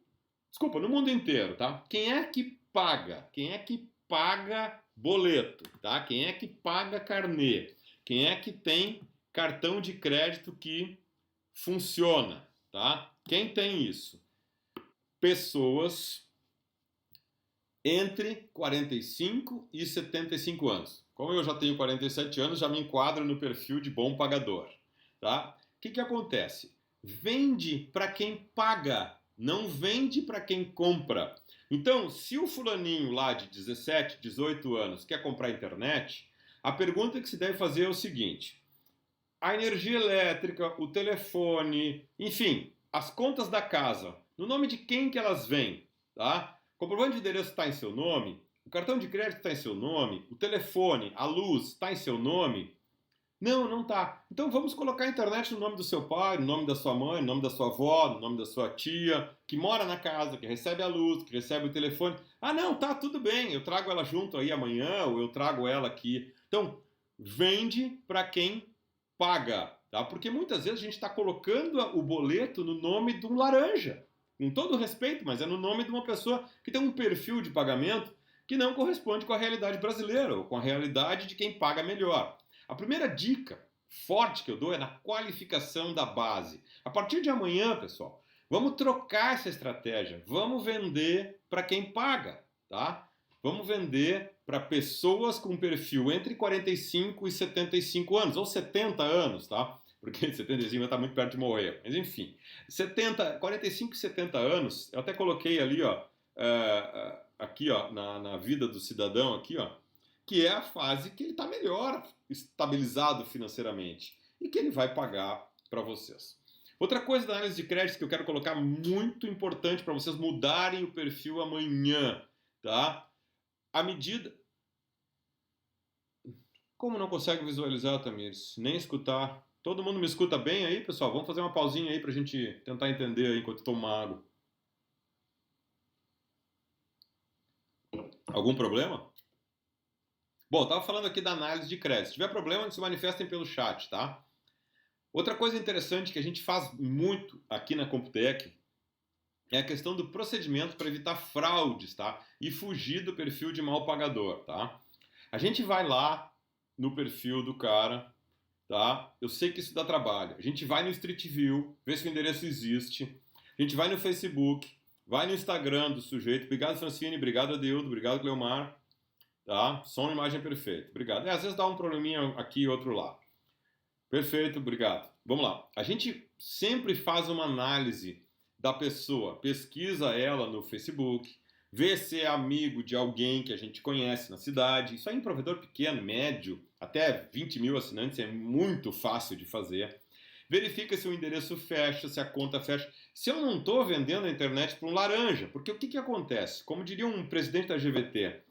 desculpa, no mundo inteiro, tá? Quem é que paga? Quem é que paga boleto, tá? Quem é que paga carnê? Quem é que tem cartão de crédito que funciona, tá? Quem tem isso? Pessoas entre 45 e 75 anos. Como eu já tenho 47 anos, já me enquadro no perfil de bom pagador, tá? O que acontece? Vende para quem paga, não vende para quem compra. Então, se o fulaninho lá de 17, 18 anos quer comprar internet, a pergunta que se deve fazer é o seguinte: a energia elétrica, o telefone, enfim, as contas da casa, no nome de quem que elas vêm, tá? O comprovante de endereço está em seu nome, o cartão de crédito está em seu nome, o telefone, a luz está em seu nome? Não, não tá. Então vamos colocar a internet no nome do seu pai, no nome da sua mãe, no nome da sua avó, no nome da sua tia, que mora na casa, que recebe a luz, que recebe o telefone. Ah, não, tá, tudo bem, eu trago ela junto aí amanhã, ou eu trago ela aqui. Então, vende para quem paga, tá? Porque muitas vezes a gente está colocando o boleto no nome de um laranja. Com todo respeito, mas é no nome de uma pessoa que tem um perfil de pagamento que não corresponde com a realidade brasileira, ou com a realidade de quem paga melhor. A primeira dica forte que eu dou é na qualificação da base. A partir de amanhã, pessoal, vamos trocar essa estratégia. Vamos vender para quem paga, tá? Vamos vender para pessoas com perfil entre 45 e 75 anos, ou 70 anos, tá? Porque 75 está muito perto de morrer. Mas enfim, 45 e 70 anos, eu até coloquei ali, ó, aqui, ó, na vida do cidadão, aqui, ó, que é a fase que ele está melhor estabilizado financeiramente e que ele vai pagar para vocês. Outra coisa da análise de crédito que eu quero colocar muito importante para vocês mudarem o perfil amanhã, tá? A medida... Como não consegue visualizar, Tamires? Nem escutar. Todo mundo me escuta bem aí, pessoal? Vamos fazer uma pausinha aí para a gente tentar entender aí enquanto eu tomo uma água. Algum problema? Bom, estava falando aqui da análise de crédito. Se tiver problema, se manifestem pelo chat, tá? Outra coisa interessante que a gente faz muito aqui na Computec é a questão do procedimento para evitar fraudes, tá? E fugir do perfil de mal pagador, tá? A gente vai lá no perfil do cara, tá? Eu sei que isso dá trabalho. A gente vai no Street View, vê se o endereço existe. A gente vai no Facebook, vai no Instagram do sujeito. Obrigado, Francine. Obrigado, Adeudo. Obrigado, Cleomar. Tá? Som e imagem perfeito. Obrigado. Às vezes dá um probleminha aqui e outro lá. Perfeito, obrigado. Vamos lá. A gente sempre faz uma análise da pessoa, pesquisa ela no Facebook, vê se é amigo de alguém que a gente conhece na cidade. Isso aí em provedor pequeno, médio, até 20 mil assinantes é muito fácil de fazer. Verifica se o endereço fecha, se a conta fecha. Se eu não estou vendendo a internet para um laranja, porque o que acontece? Como diria um presidente da GVT,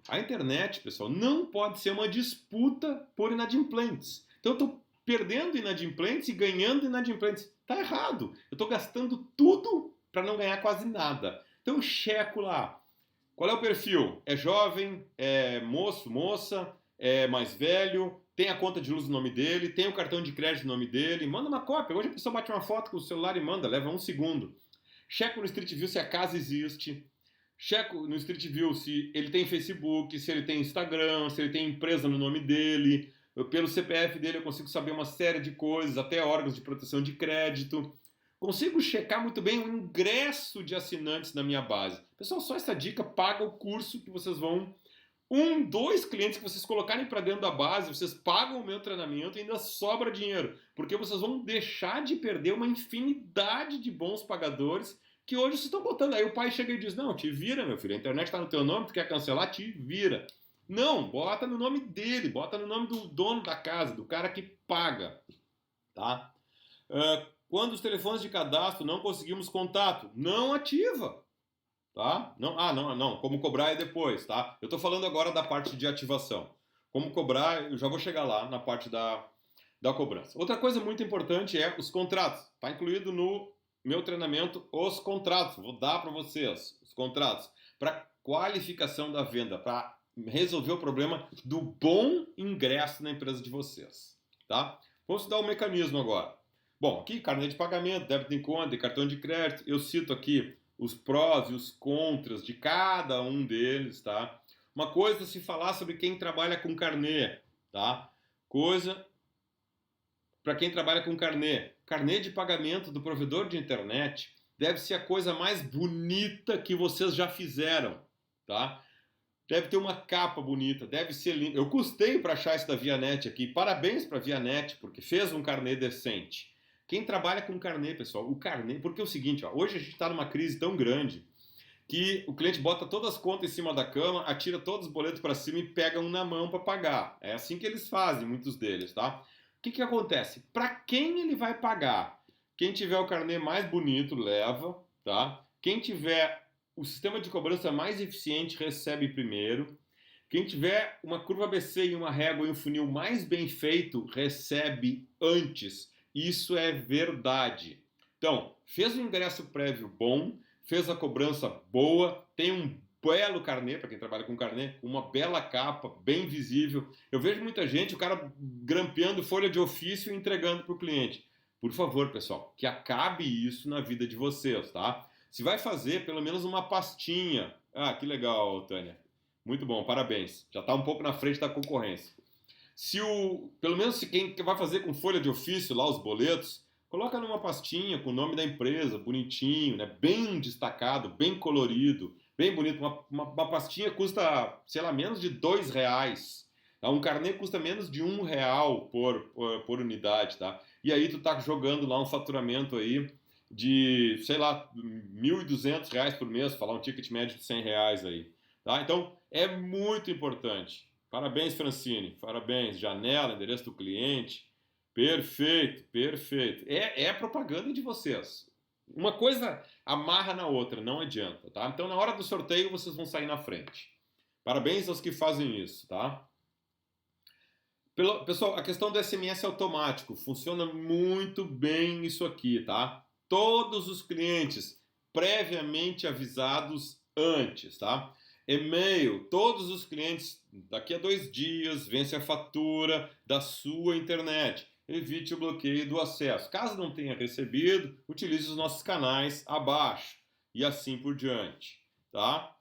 a internet, pessoal, não pode ser uma disputa por inadimplentes. Então eu estou perdendo inadimplentes e ganhando inadimplentes. Tá errado. Eu estou gastando tudo para não ganhar quase nada. Então eu checo lá. Qual é o perfil? É jovem? É moço, moça? É mais velho? Tem a conta de luz no nome dele? Tem o cartão de crédito no nome dele? Manda uma cópia. Hoje a pessoa bate uma foto com o celular e manda. Leva 1 segundo. Checo no Street View se a casa existe. Checo no Street View se ele tem Facebook, se ele tem Instagram, se ele tem empresa no nome dele. Pelo CPF dele eu consigo saber uma série de coisas, até órgãos de proteção de crédito. Consigo checar muito bem o ingresso de assinantes na minha base. Pessoal, só essa dica paga o curso que vocês vão... dois clientes que vocês colocarem para dentro da base, vocês pagam o meu treinamento e ainda sobra dinheiro. Porque vocês vão deixar de perder uma infinidade de bons pagadores que hoje vocês estão botando. Aí o pai chega e diz, não, te vira, meu filho, a internet está no teu nome, tu quer cancelar, te vira. Não, bota no nome dele, bota no nome do dono da casa, do cara que paga, tá? Quando os telefones de cadastro não conseguimos contato, não ativa, tá? Não, não, como cobrar é depois, tá? Eu estou falando agora da parte de ativação. Como cobrar, eu já vou chegar lá na parte da cobrança. Outra coisa muito importante é os contratos. Está incluído no meu treinamento os contratos. Vou dar para vocês os contratos para qualificação da venda, para resolver o problema do bom ingresso na empresa de vocês, tá? Vamos estudar o mecanismo agora. Bom, aqui carnê de pagamento, débito em conta e cartão de crédito. Eu cito aqui os prós e os contras de cada um deles, tá? Uma coisa é se falar sobre quem trabalha com carnê, tá? Coisa para quem trabalha com carnê. Carnê de pagamento do provedor de internet deve ser a coisa mais bonita que vocês já fizeram, tá? Deve ter uma capa bonita, deve ser lindo. Eu custei para achar isso da Vianet aqui. Parabéns para a Vianet, porque fez um carnê decente. Quem trabalha com carnê, pessoal, o carnê... Porque é o seguinte, ó, hoje a gente está numa crise tão grande que o cliente bota todas as contas em cima da cama, atira todos os boletos para cima e pega um na mão para pagar. É assim que eles fazem, muitos deles, tá? O que acontece? Para quem ele vai pagar? Quem tiver o carnê mais bonito, leva, tá? Quem tiver o sistema de cobrança mais eficiente, recebe primeiro. Quem tiver uma curva ABC e uma régua e um funil mais bem feito, recebe antes. Isso é verdade. Então, fez o ingresso prévio bom, fez a cobrança boa, tem um belo carnê, para quem trabalha com carnê, uma bela capa, bem visível. Eu vejo muita gente, o cara grampeando folha de ofício e entregando para o cliente. Por favor, pessoal, que acabe isso na vida de vocês, tá? Se vai fazer, pelo menos uma pastinha. Ah, que legal, Tânia. Muito bom, parabéns. Já está um pouco na frente da concorrência. Pelo menos se quem vai fazer com folha de ofício lá os boletos, coloca numa pastinha com o nome da empresa, bonitinho, né? Bem destacado, bem colorido, bem bonito. Uma pastinha custa, sei lá, menos de R$2. Tá? Um carnê custa menos de R$1 por unidade, tá? E aí tu tá jogando lá um faturamento aí de, sei lá, R$1.200 por mês, falar um ticket médio de R$100 aí, tá? Então, é muito importante. Parabéns, Francine. Parabéns. Janela, endereço do cliente. Perfeito, perfeito. É propaganda de vocês. Uma coisa amarra na outra, não adianta, tá? Então, na hora do sorteio, vocês vão sair na frente. Parabéns aos que fazem isso, tá? Pessoal, a questão do SMS automático funciona muito bem isso aqui, tá? Todos os clientes previamente avisados antes, tá? E-mail, todos os clientes, daqui a 2 dias, vence a fatura da sua internet. Evite o bloqueio do acesso. Caso não tenha recebido, utilize os nossos canais abaixo. e assim por diante, tá?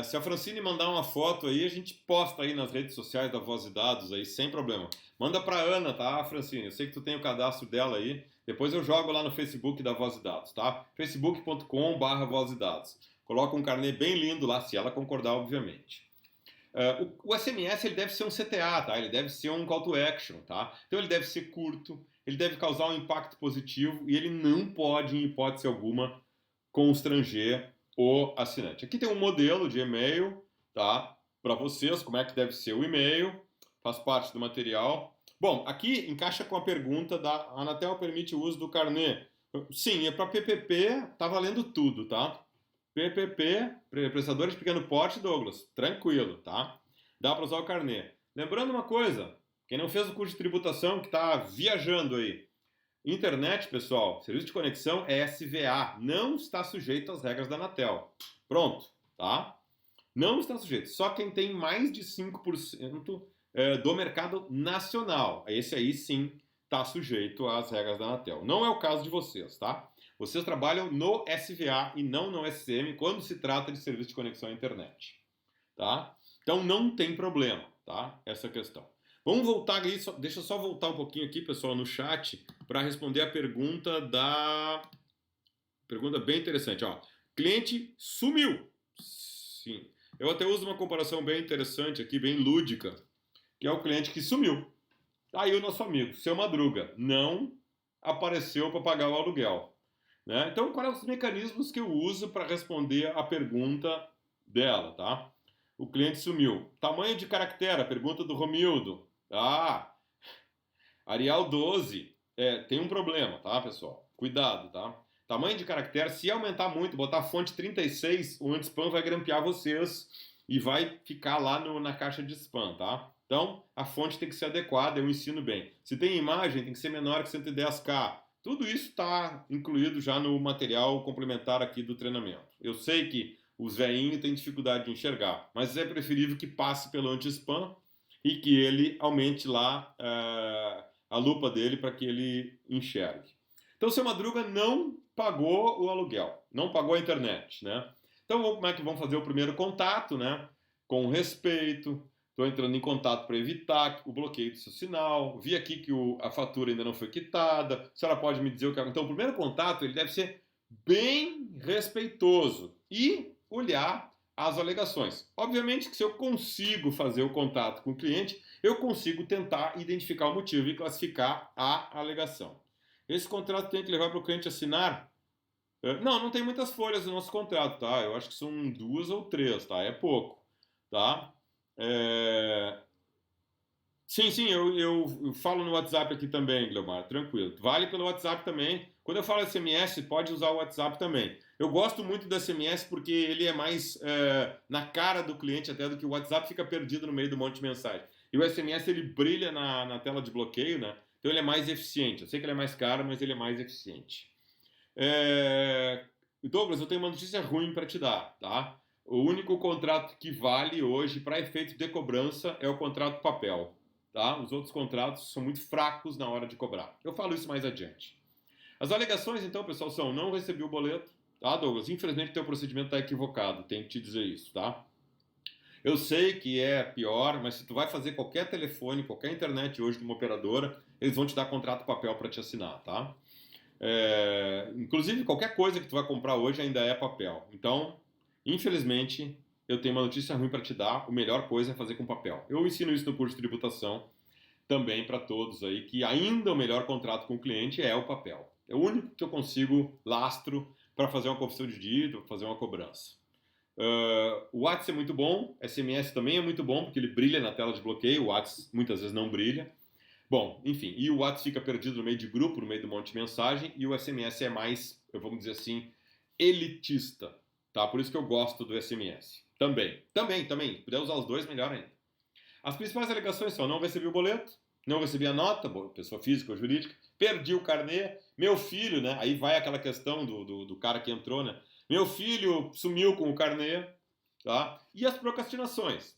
Se a Francine mandar uma foto aí, a gente posta aí nas redes sociais da Voz e Dados aí, sem problema. Manda pra Ana, tá, Francine? Eu sei que tu tem o cadastro dela aí. Depois eu jogo lá no Facebook da Voz e Dados, tá? facebook.com/Voz e Dados. Coloca um carnê bem lindo lá, se ela concordar, obviamente. O SMS ele deve ser um CTA, tá? Ele deve ser um call to action, tá? Então ele deve ser curto, ele deve causar um impacto positivo e ele não pode, em hipótese alguma, constranger o assinante. Aqui tem um modelo de e-mail, tá? Para vocês, como é que deve ser o e-mail, faz parte do material. Bom, aqui encaixa com a pergunta da a Anatel permite o uso do carnê. Sim, é para PPP, tá valendo tudo, tá? PPP, prestadores de pequeno porte, Douglas, tranquilo, tá? Dá para usar o carnê. Lembrando uma coisa, quem não fez o curso de tributação, que está viajando aí, internet, pessoal, serviço de conexão é SVA, não está sujeito às regras da Anatel. Pronto, tá? Não está sujeito. Só quem tem mais de 5% do mercado nacional. Esse aí sim está sujeito às regras da Anatel. Não é o caso de vocês, tá? Vocês trabalham no SVA e não no SM quando se trata de serviço de conexão à internet, tá? Então não tem problema, tá? Essa questão. Vamos voltar aí, deixa eu só voltar um pouquinho aqui, pessoal, no chat para responder a pergunta pergunta bem interessante, ó. Cliente sumiu. Sim. Eu até uso uma comparação bem interessante aqui, bem lúdica, que é o cliente que sumiu. Tá aí o nosso amigo, seu Madruga, não apareceu para pagar o aluguel. Né? Então, quais são os mecanismos que eu uso para responder a pergunta dela, tá? O cliente sumiu. Tamanho de caractere, a pergunta do Romildo. Arial 12 tem um problema, tá, pessoal? Cuidado, tá? Tamanho de caractere, se aumentar muito, botar fonte 36, o anti-spam vai grampear vocês e vai ficar lá na caixa de spam, tá? Então, a fonte tem que ser adequada, eu ensino bem. Se tem imagem, tem que ser menor que 110K. Tudo isso está incluído já no material complementar aqui do treinamento. Eu sei que os veinhos têm dificuldade de enxergar, mas é preferível que passe pelo anti-spam e que ele aumente lá a lupa dele para que ele enxergue. Então, o seu Madruga não pagou o aluguel, não pagou a internet, né? Então, como é que vamos fazer o primeiro contato, né? Com respeito, estou entrando em contato para evitar o bloqueio do seu sinal, vi aqui que a fatura ainda não foi quitada, a senhora pode me dizer o que... Então, o primeiro contato ele deve ser bem respeitoso e olhar as alegações. Obviamente que se eu consigo fazer o contato com o cliente, eu consigo tentar identificar o motivo e classificar a alegação. Esse contrato tem que levar para o cliente assinar? Não tem muitas folhas no nosso contrato, tá? Eu acho que são 2 ou 3, tá? É pouco, tá? Sim, eu falo no WhatsApp aqui também, Gleomar, tranquilo. Vale pelo WhatsApp também. Quando eu falo SMS, pode usar o WhatsApp também. Eu gosto muito do SMS porque ele é mais na cara do cliente até do que o WhatsApp fica perdido no meio do monte de mensagem. E o SMS ele brilha na tela de bloqueio, né? Então ele é mais eficiente. Eu sei que ele é mais caro, mas ele é mais eficiente. Douglas, eu tenho uma notícia ruim para te dar, tá? O único contrato que vale hoje para efeito de cobrança é o contrato papel. Tá? Os outros contratos são muito fracos na hora de cobrar. Eu falo isso mais adiante. As alegações, então, pessoal, são: não recebi o boleto, tá, Douglas? Infelizmente, teu procedimento está equivocado, tenho que te dizer isso, tá? Eu sei que é pior, mas se tu vai fazer qualquer telefone, qualquer internet hoje de uma operadora, eles vão te dar contrato papel para te assinar, tá? Inclusive, qualquer coisa que tu vai comprar hoje ainda é papel. Então, infelizmente, eu tenho uma notícia ruim para te dar. A melhor coisa é fazer com papel. Eu ensino isso no curso de tributação também para todos aí, que ainda o melhor contrato com o cliente é o papel. É o único que eu consigo lastro para fazer uma confissão de dívida, para fazer uma cobrança. O WhatsApp é muito bom, SMS também é muito bom, porque ele brilha na tela de bloqueio, o WhatsApp muitas vezes não brilha. Bom, enfim, e o WhatsApp fica perdido no meio de grupo, no meio do monte de mensagem, e o SMS é mais, vamos dizer assim, elitista, tá? Por isso que eu gosto do SMS. Também. Se puder usar os dois, melhor ainda. As principais alegações são: não recebi o boleto, não recebi a nota, pessoa física ou jurídica, perdi o carnê, meu filho, né? Aí vai aquela questão do cara que entrou, né? Meu filho sumiu com o carnê, tá? E as procrastinações.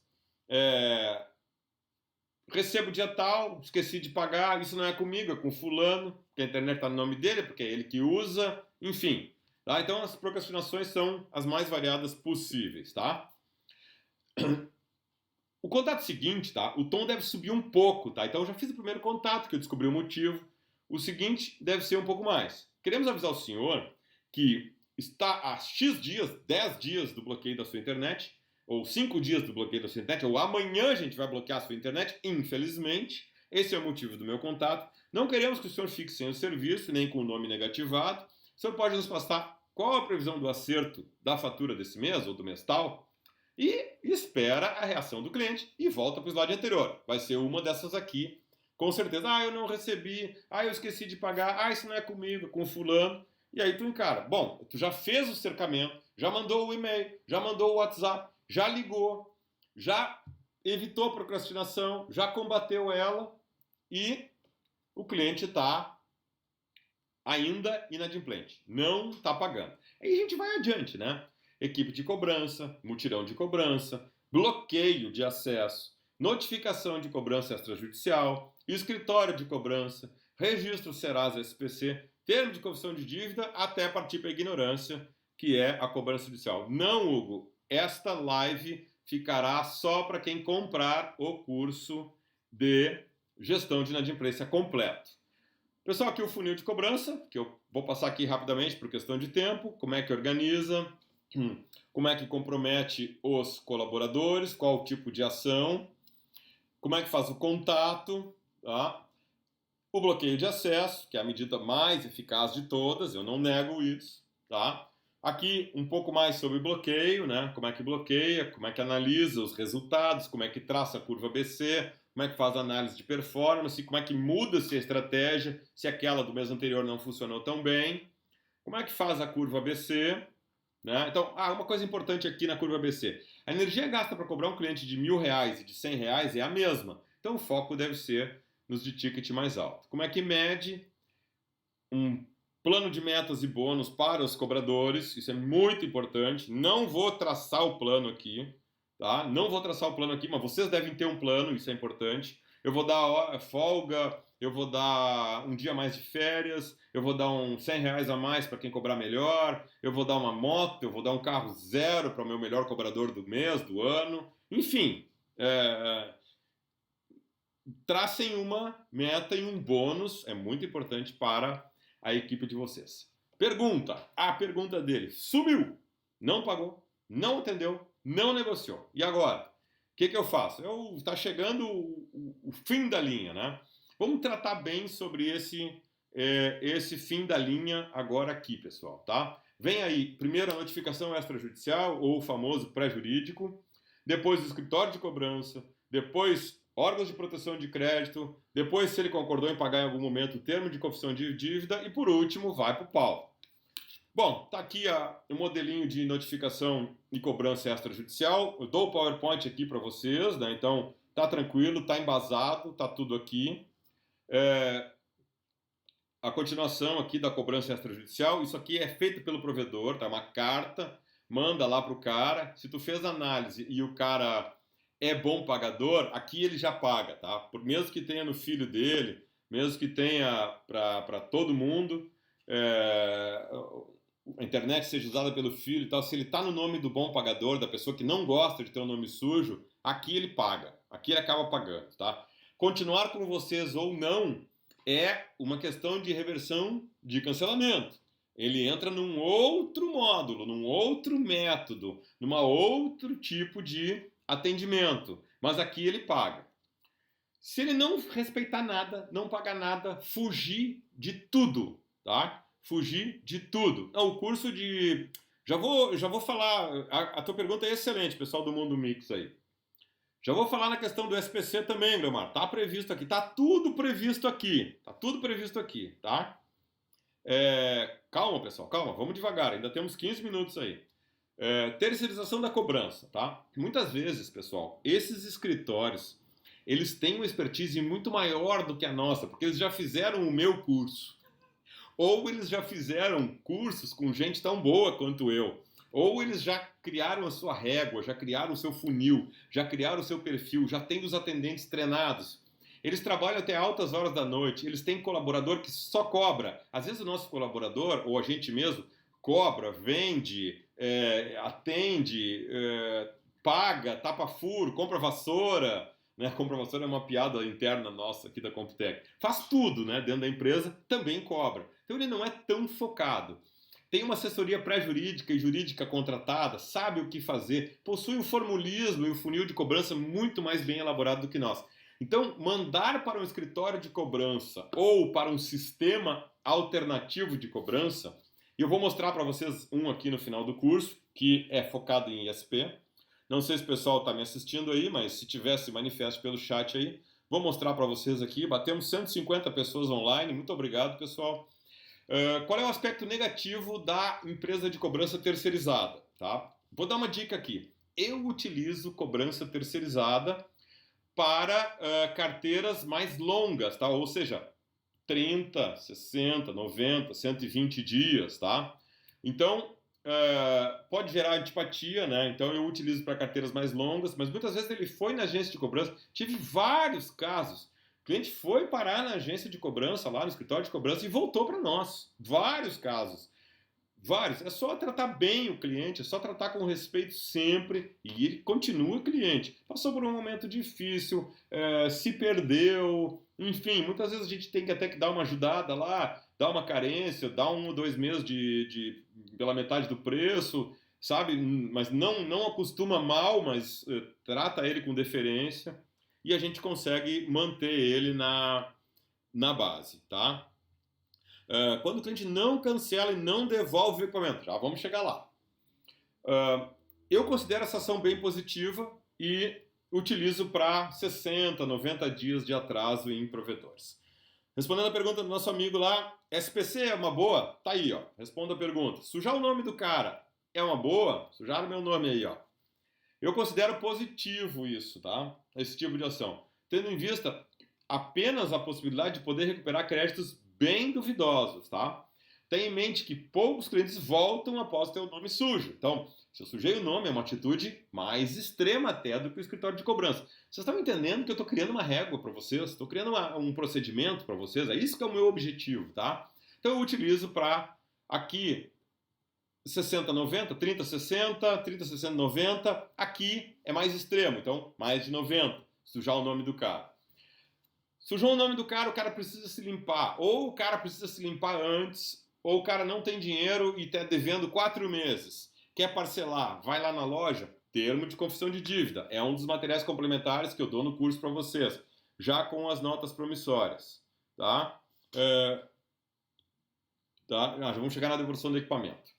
Recebo dia tal, esqueci de pagar, isso não é comigo, é com fulano, porque a internet está no nome dele, porque é ele que usa, enfim. Tá? Então as procrastinações são as mais variadas possíveis, tá? O contato seguinte, tá? O tom deve subir um pouco, tá? Então eu já fiz o primeiro contato, que eu descobri o motivo. O seguinte deve ser um pouco mais. Queremos avisar o senhor que está há X dias, 10 dias do bloqueio da sua internet, ou 5 dias do bloqueio da sua internet, ou amanhã a gente vai bloquear a sua internet, infelizmente. Esse é o motivo do meu contato. Não queremos que o senhor fique sem o serviço, nem com o nome negativado. O senhor pode nos passar qual a previsão do acerto da fatura desse mês, ou do mês tal? E espera a reação do cliente e volta para o slide anterior. Vai ser uma dessas aqui, com certeza. Ah, eu não recebi. Ah, eu esqueci de pagar. Ah, isso não é comigo, é com fulano. E aí tu encara. Bom, tu já fez o cercamento, já mandou o e-mail, já mandou o WhatsApp, já ligou, já evitou a procrastinação, já combateu ela e o cliente está ainda inadimplente. Não está pagando. Aí a gente vai adiante, né? Equipe de cobrança, mutirão de cobrança, bloqueio de acesso, notificação de cobrança extrajudicial, escritório de cobrança, registro Serasa SPC, termo de confissão de dívida, até partir para a ignorância, que é a cobrança judicial. Não, Hugo, esta live ficará só para quem comprar o curso de gestão de inadimplência completo. Pessoal, aqui o funil de cobrança, que eu vou passar aqui rapidamente por questão de tempo, como é que organiza, como é que compromete os colaboradores, qual o tipo de ação, como é que faz o contato, tá? O bloqueio de acesso, que é a medida mais eficaz de todas, eu não nego isso, tá? Aqui um pouco mais sobre bloqueio, né? Como é que bloqueia, como é que analisa os resultados, como é que traça a curva ABC, como é que faz a análise de performance, como é que muda-se a estratégia se aquela do mês anterior não funcionou tão bem, como é que faz a curva ABC, né? Então, uma coisa importante aqui na curva ABC. A energia gasta para cobrar um cliente de R$ 1.000 e de R$ 100 é a mesma. Então, o foco deve ser nos de ticket mais alto. Como é que mede um plano de metas e bônus para os cobradores? Isso é muito importante. Não vou traçar o plano aqui, tá? Não vou traçar o plano aqui, mas vocês devem ter um plano, isso é importante. Eu vou dar folga, eu vou dar um dia mais de férias, eu vou dar uns R$ 100 a mais para quem cobrar melhor, eu vou dar uma moto, eu vou dar um carro zero para o meu melhor cobrador do mês, do ano. Enfim, tracem uma meta e um bônus, é muito importante para a equipe de vocês. Pergunta, a pergunta dele, sumiu, não pagou, não atendeu, não negociou. E agora? O que eu faço? Está chegando o fim da linha, né? Vamos tratar bem sobre esse fim da linha agora aqui, pessoal, tá? Vem aí, primeiro a notificação extrajudicial, ou o famoso pré-jurídico, depois o escritório de cobrança, depois órgãos de proteção de crédito, depois se ele concordou em pagar em algum momento o termo de confissão de dívida e por último vai para o pau. Bom, tá aqui o modelinho de notificação e cobrança extrajudicial. Eu dou o PowerPoint aqui para vocês, né? Então tá tranquilo, tá embasado, tá tudo aqui. A continuação aqui da cobrança extrajudicial, isso aqui é feito pelo provedor, tá? Uma carta, manda lá pro cara. Se tu fez análise e o cara é bom pagador, aqui ele já paga, tá? Mesmo que tenha no filho dele, mesmo que tenha para todo mundo, a internet seja usada pelo filho e tal, se ele está no nome do bom pagador, da pessoa que não gosta de ter um nome sujo, aqui ele paga, aqui ele acaba pagando, tá? Continuar com vocês ou não é uma questão de reversão de cancelamento. Ele entra num outro módulo, num outro método, num outro tipo de atendimento, mas aqui ele paga. Se ele não respeitar nada, não pagar nada, fugir de tudo, tá? Fugir de tudo. Não, o curso de... Já vou falar... A tua pergunta é excelente, pessoal do Mundo Mix aí. Já vou falar na questão do SPC também, Gramar. Tá previsto aqui. Tá tudo previsto aqui. Tá tudo previsto aqui, tá? Calma, pessoal. Calma. Vamos devagar. Ainda temos 15 minutos aí. Terceirização da cobrança, tá? Muitas vezes, pessoal, esses escritórios, eles têm uma expertise muito maior do que a nossa, porque eles já fizeram o meu curso. Ou eles já fizeram cursos com gente tão boa quanto eu. Ou eles já criaram a sua régua, já criaram o seu funil, já criaram o seu perfil, já têm os atendentes treinados. Eles trabalham até altas horas da noite, eles têm colaborador que só cobra. Às vezes o nosso colaborador, ou a gente mesmo, cobra, vende, atende, paga, tapa furo, compra vassoura, né? Compra vassoura é uma piada interna nossa aqui da Computec. Faz tudo, né? Dentro da empresa, também cobra. Então ele não é tão focado. Tem uma assessoria pré-jurídica e jurídica contratada, sabe o que fazer, possui um formulismo e um funil de cobrança muito mais bem elaborado do que nós. Então, mandar para um escritório de cobrança ou para um sistema alternativo de cobrança, e eu vou mostrar para vocês um aqui no final do curso, que é focado em ISP. Não sei se o pessoal está me assistindo aí, mas se tivesse, manifeste pelo chat aí. Vou mostrar para vocês aqui. Batemos 150 pessoas online. Muito obrigado, pessoal. Qual é o aspecto negativo da empresa de cobrança terceirizada? Tá? Vou dar uma dica aqui. Eu utilizo cobrança terceirizada para carteiras mais longas, tá? Ou seja, 30, 60, 90, 120 dias, tá? Então, pode gerar antipatia, né? Então eu utilizo para carteiras mais longas, mas muitas vezes ele foi na agência de cobrança. Tive vários casos. O cliente foi parar na agência de cobrança, lá no escritório de cobrança, e voltou para nós. Vários casos. Vários. É só tratar bem o cliente, é só tratar com respeito sempre e ele continua cliente. Passou por um momento difícil, se perdeu, enfim, muitas vezes a gente tem que até que dar uma ajudada lá, dar uma carência, dar 1 ou 2 meses pela metade do preço, sabe? Mas não acostuma mal, mas trata ele com deferência e a gente consegue manter ele na base, tá? Quando o cliente não cancela e não devolve o equipamento, já vamos chegar lá. Eu considero essa ação bem positiva e utilizo para 60, 90 dias de atraso em provedores. Respondendo a pergunta do nosso amigo lá, SPC é uma boa? Tá aí, ó. Responda a pergunta. Sujar o nome do cara é uma boa? Sujaram meu nome aí, ó. Eu considero positivo isso, tá? Esse tipo de ação. Tendo em vista apenas a possibilidade de poder recuperar créditos bem duvidosos, tá? Tenha em mente que poucos clientes voltam após ter o nome sujo. Então, se eu sujei o nome, é uma atitude mais extrema até do que o escritório de cobrança. Vocês estão entendendo que eu estou criando uma régua para vocês? Estou criando um procedimento para vocês? É isso que é o meu objetivo, tá? Então eu utilizo para aqui 60, 90, 30, 60, 30, 60, 90. Aqui é mais extremo, então mais de 90. Sujar o nome do cara. Sujou o nome do cara, o cara precisa se limpar. Ou o cara precisa se limpar antes, ou o cara não tem dinheiro e está devendo 4 meses. Quer parcelar? Vai lá na loja. Termo de confissão de dívida. É um dos materiais complementares que eu dou no curso para vocês. Já com as notas promissórias. Tá? Já vamos chegar na devolução do equipamento.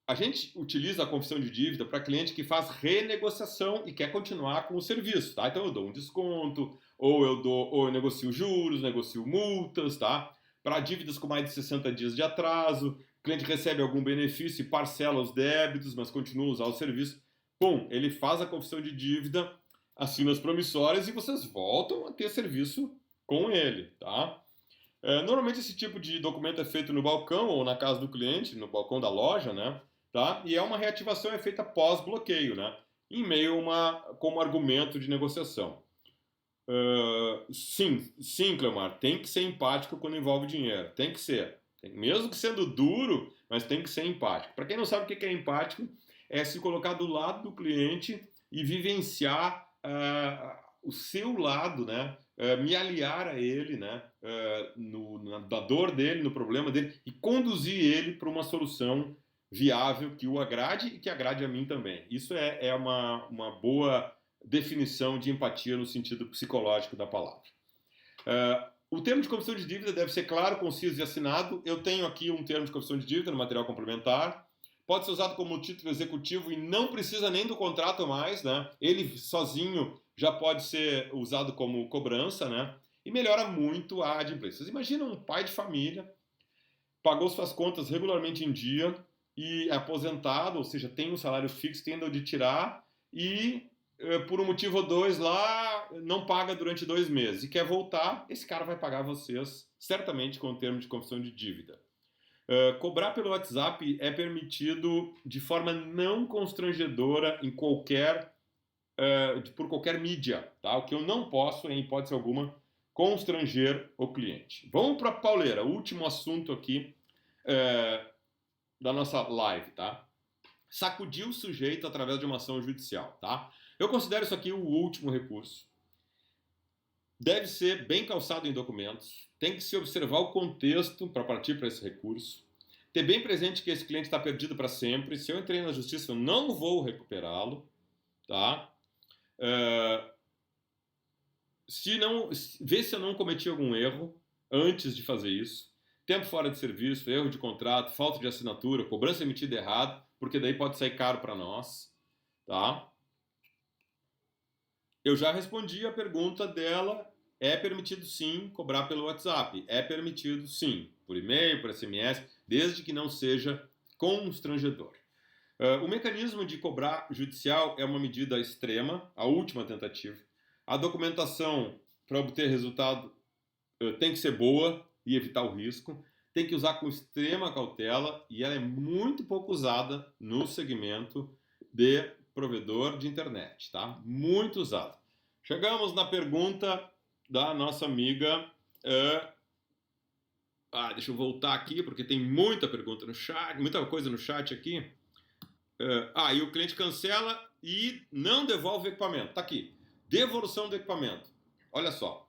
A gente utiliza a confissão de dívida para cliente que faz renegociação e quer continuar com o serviço, tá? Então eu dou um desconto, ou eu negocio juros, negocio multas, tá? Para dívidas com mais de 60 dias de atraso, o cliente recebe algum benefício e parcela os débitos, mas continua a usar o serviço. Bom, ele faz a confissão de dívida, assina as promissórias e vocês voltam a ter serviço com ele, tá? Normalmente esse tipo de documento é feito no balcão ou na casa do cliente, no balcão da loja, né? Tá? E uma reativação é feita pós-bloqueio, né? Em meio como argumento de negociação. Sim, Cleomar, tem que ser empático quando envolve dinheiro. Tem que ser. Mesmo que sendo duro, mas tem que ser empático. Para quem não sabe o que é empático, é se colocar do lado do cliente e vivenciar o seu lado, né? Me aliar a ele, né? Na dor dele, no problema dele e conduzir ele para uma solução viável que o agrade e que agrade a mim também. Isso é uma boa definição de empatia no sentido psicológico da palavra. O termo de confissão de dívida deve ser claro, conciso e assinado. Eu tenho aqui um termo de confissão de dívida no material complementar. Pode ser usado como título executivo e não precisa nem do contrato mais, né? Ele sozinho já pode ser usado como cobrança, né? E melhora muito a adimplência. Vocês imaginam um pai de família, pagou suas contas regularmente em dia e é aposentado, ou seja, tem um salário fixo, tem de tirar e por um motivo ou dois lá não paga durante 2 meses e quer voltar, esse cara vai pagar vocês certamente com o termo de confissão de dívida. Cobrar pelo WhatsApp é permitido de forma não constrangedora em por qualquer mídia. Tá? O que eu não posso, em hipótese alguma, constranger o cliente. Vamos para a pauleira, último assunto aqui da nossa live, tá? Sacudir o sujeito através de uma ação judicial, tá? Eu considero isso aqui o último recurso. Deve ser bem calçado em documentos, tem que se observar o contexto para partir para esse recurso, ter bem presente que esse cliente está perdido para sempre. Se eu entrei na justiça, eu não vou recuperá-lo, tá? Ver se eu não cometi algum erro antes de fazer isso. Tempo fora de serviço, erro de contrato, falta de assinatura, cobrança emitida errado, porque daí pode sair caro para nós, tá? Eu já respondi a pergunta dela. É permitido sim cobrar pelo WhatsApp. É permitido sim, por e-mail, por SMS, desde que não seja constrangedor. O mecanismo de cobrar judicial é uma medida extrema, a última tentativa. A documentação para obter resultado tem que ser boa e evitar o risco. Tem que usar com extrema cautela e ela é muito pouco usada no segmento de provedor de internet, tá? Muito usada. Chegamos na pergunta da nossa amiga. Deixa eu voltar aqui porque tem muita pergunta no chat, muita coisa no chat aqui. E o cliente cancela e não devolve o equipamento. Tá aqui. Devolução do equipamento. Olha só.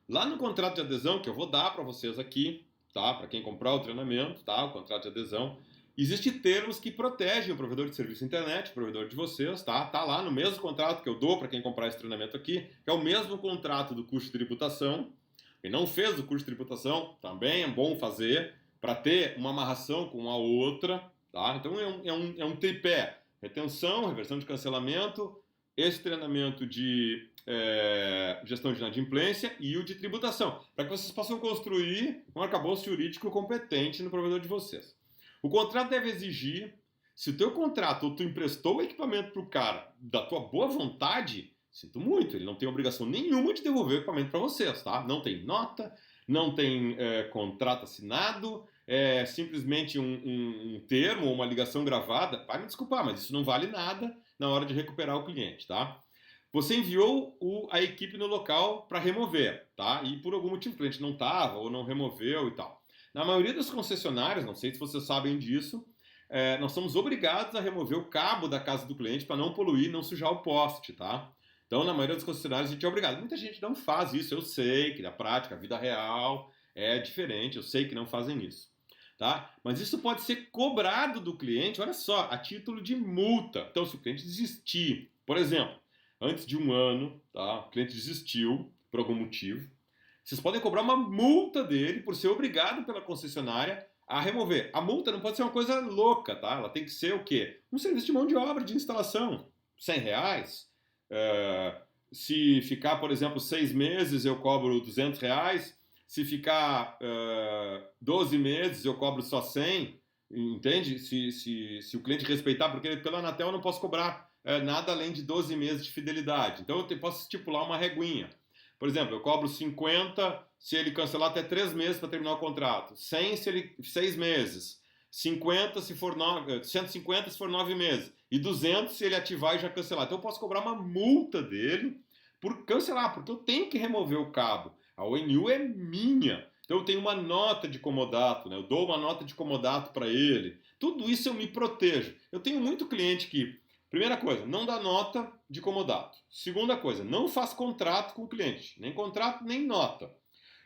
Lá no contrato de adesão, que eu vou dar para vocês aqui, tá? Para quem comprar o treinamento, tá? O contrato de adesão. Existem termos que protegem o provedor de serviço internet, o provedor de vocês, tá? Tá lá no mesmo contrato que eu dou para quem comprar esse treinamento aqui, que é o mesmo contrato do custo de tributação. Quem não fez o custo de tributação, também é bom fazer, para ter uma amarração com a outra, tá? Então é um tripé: retenção, reversão de cancelamento, esse treinamento de gestão de inadimplência e o de tributação, para que vocês possam construir um arcabouço jurídico competente no provedor de vocês. O contrato deve exigir, se o teu contrato ou tu emprestou o equipamento para o cara da tua boa vontade, sinto muito, ele não tem obrigação nenhuma de devolver o equipamento para vocês, tá? Não tem nota, não tem contrato assinado, é simplesmente um termo ou uma ligação gravada. Vai me desculpar, mas isso não vale nada na hora de recuperar o cliente, tá? Você enviou a equipe no local para remover, tá? E por algum motivo o cliente não estava ou não removeu e tal. Na maioria das concessionárias, não sei se vocês sabem disso, nós somos obrigados a remover o cabo da casa do cliente para não poluir, não sujar o poste, tá? Então, na maioria das concessionárias, a gente é obrigado. Muita gente não faz isso, eu sei que na prática, a vida real é diferente, eu sei que não fazem isso, tá? Mas isso pode ser cobrado do cliente, olha só, a título de multa. Então, se o cliente desistir, por exemplo, antes de um ano, tá? O cliente desistiu por algum motivo, vocês podem cobrar uma multa dele por ser obrigado pela concessionária a remover. A multa não pode ser uma coisa louca, tá? Ela tem que ser o quê? Um serviço de mão de obra, de instalação. R$ 100. Se ficar, por exemplo, 6 meses, eu cobro R$ 200. Se ficar 12 meses, eu cobro só 100. Entende? Se o cliente respeitar, porque pela Anatel eu não posso cobrar nada além de 12 meses de fidelidade. Então eu posso estipular uma reguinha. Por exemplo, eu cobro 50 se ele cancelar até 3 meses para terminar o contrato, 100 se ele 6 meses, 50 se for 150 se for 9 meses e 200 se ele ativar e já cancelar. Então eu posso cobrar uma multa dele por cancelar, porque eu tenho que remover o cabo. A ONU é minha. Então eu tenho uma nota de comodato, né? Eu dou uma nota de comodato para ele. Tudo isso eu me protejo. Eu tenho muito cliente que, primeira coisa, não dá nota de comodato. Segunda coisa, não faz contrato com o cliente. Nem contrato, nem nota.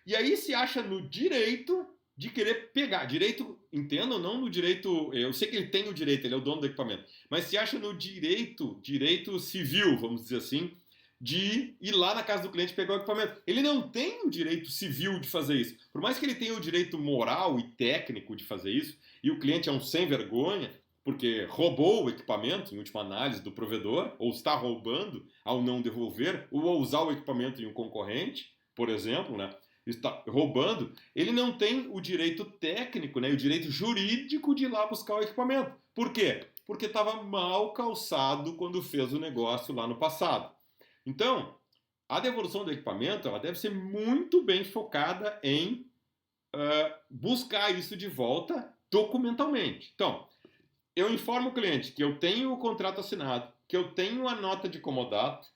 E aí se acha no direito de querer pegar. Direito, entendam, não no direito... Eu sei que ele tem o direito, ele é o dono do equipamento. Mas se acha no direito civil, vamos dizer assim, de ir lá na casa do cliente e pegar o equipamento. Ele não tem o direito civil de fazer isso. Por mais que ele tenha o direito moral e técnico de fazer isso, e o cliente é um sem vergonha, porque roubou o equipamento, em última análise, do provedor, ou está roubando ao não devolver, ou ao usar o equipamento em um concorrente, por exemplo, né? Está roubando, ele não tem o direito técnico, né? O direito jurídico de ir lá buscar o equipamento. Por quê? Porque estava mal calçado quando fez o negócio lá no passado. Então, a devolução do equipamento ela deve ser muito bem focada em buscar isso de volta documentalmente. Então, eu informo o cliente que eu tenho o contrato assinado, que eu tenho a nota de comodato,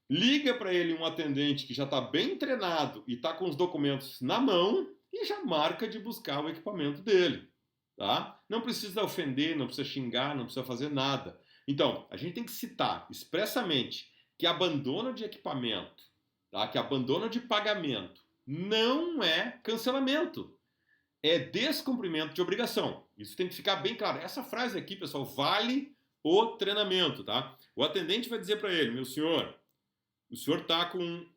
liga para ele um atendente que já está bem treinado e está com os documentos na mão e já marca de buscar o equipamento dele. tá? Não precisa ofender, não precisa xingar, não precisa fazer nada. Então, a gente tem que citar expressamente que abandono de equipamento, tá? Que abandono de pagamento não é cancelamento, é descumprimento de obrigação. Isso tem que ficar bem claro. Essa frase aqui, pessoal, vale o treinamento, tá? O atendente vai dizer para ele, meu senhor, o senhor está com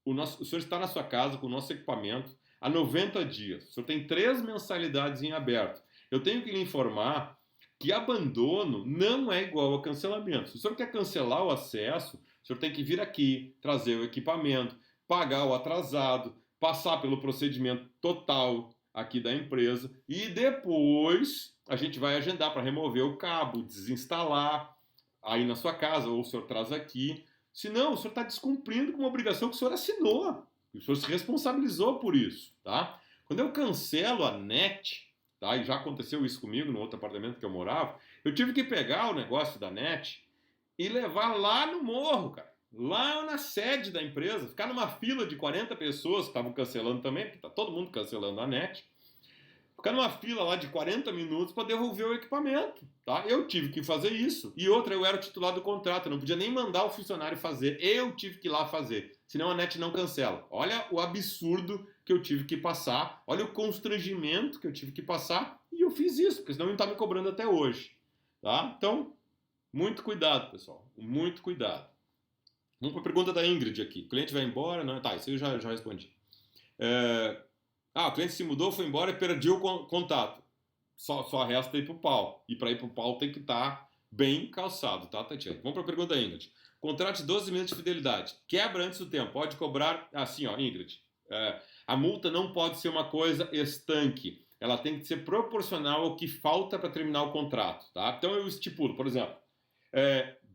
o senhor está na sua casa com o nosso equipamento há 90 dias. O senhor tem 3 mensalidades em aberto. Eu tenho que lhe informar que abandono não é igual a cancelamento. Se o senhor quer cancelar o acesso, o senhor tem que vir aqui, trazer o equipamento, pagar o atrasado, passar pelo procedimento total aqui da empresa e depois a gente vai agendar para remover o cabo, desinstalar aí na sua casa ou o senhor traz aqui. Senão, o senhor está descumprindo com uma obrigação que o senhor assinou. O senhor se responsabilizou por isso, tá? Quando eu cancelo a NET, tá? E já aconteceu isso comigo no outro apartamento que eu morava, eu tive que pegar o negócio da NET e levar lá no morro, cara. Lá na sede da empresa, ficar numa fila de 40 pessoas que estavam cancelando também, porque tá todo mundo cancelando a NET. Ficar numa fila lá de 40 minutos para devolver o equipamento, tá? Eu tive que fazer isso. E outra, eu era o titular do contrato, eu não podia nem mandar o funcionário fazer. Eu tive que ir lá fazer, senão a NET não cancela. Olha o absurdo que eu tive que passar, olha o constrangimento que eu tive que passar, e eu fiz isso, porque senão não está me cobrando até hoje, tá? Então, muito cuidado, pessoal, muito cuidado. Vamos para a pergunta da Ingrid aqui. O cliente vai embora? Não, tá, isso eu já respondi. O cliente se mudou, foi embora e perdeu o contato. Só resta ir pro pau. E para ir pro pau tem que estar bem calçado, tá, Tatiana? Vamos para a pergunta da Ingrid. Contrate 12 meses de fidelidade. Quebra antes do tempo. Pode cobrar assim, ó, Ingrid. A multa não pode ser uma coisa estanque. Ela tem que ser proporcional ao que falta para terminar o contrato, tá? Então eu estipulo, por exemplo,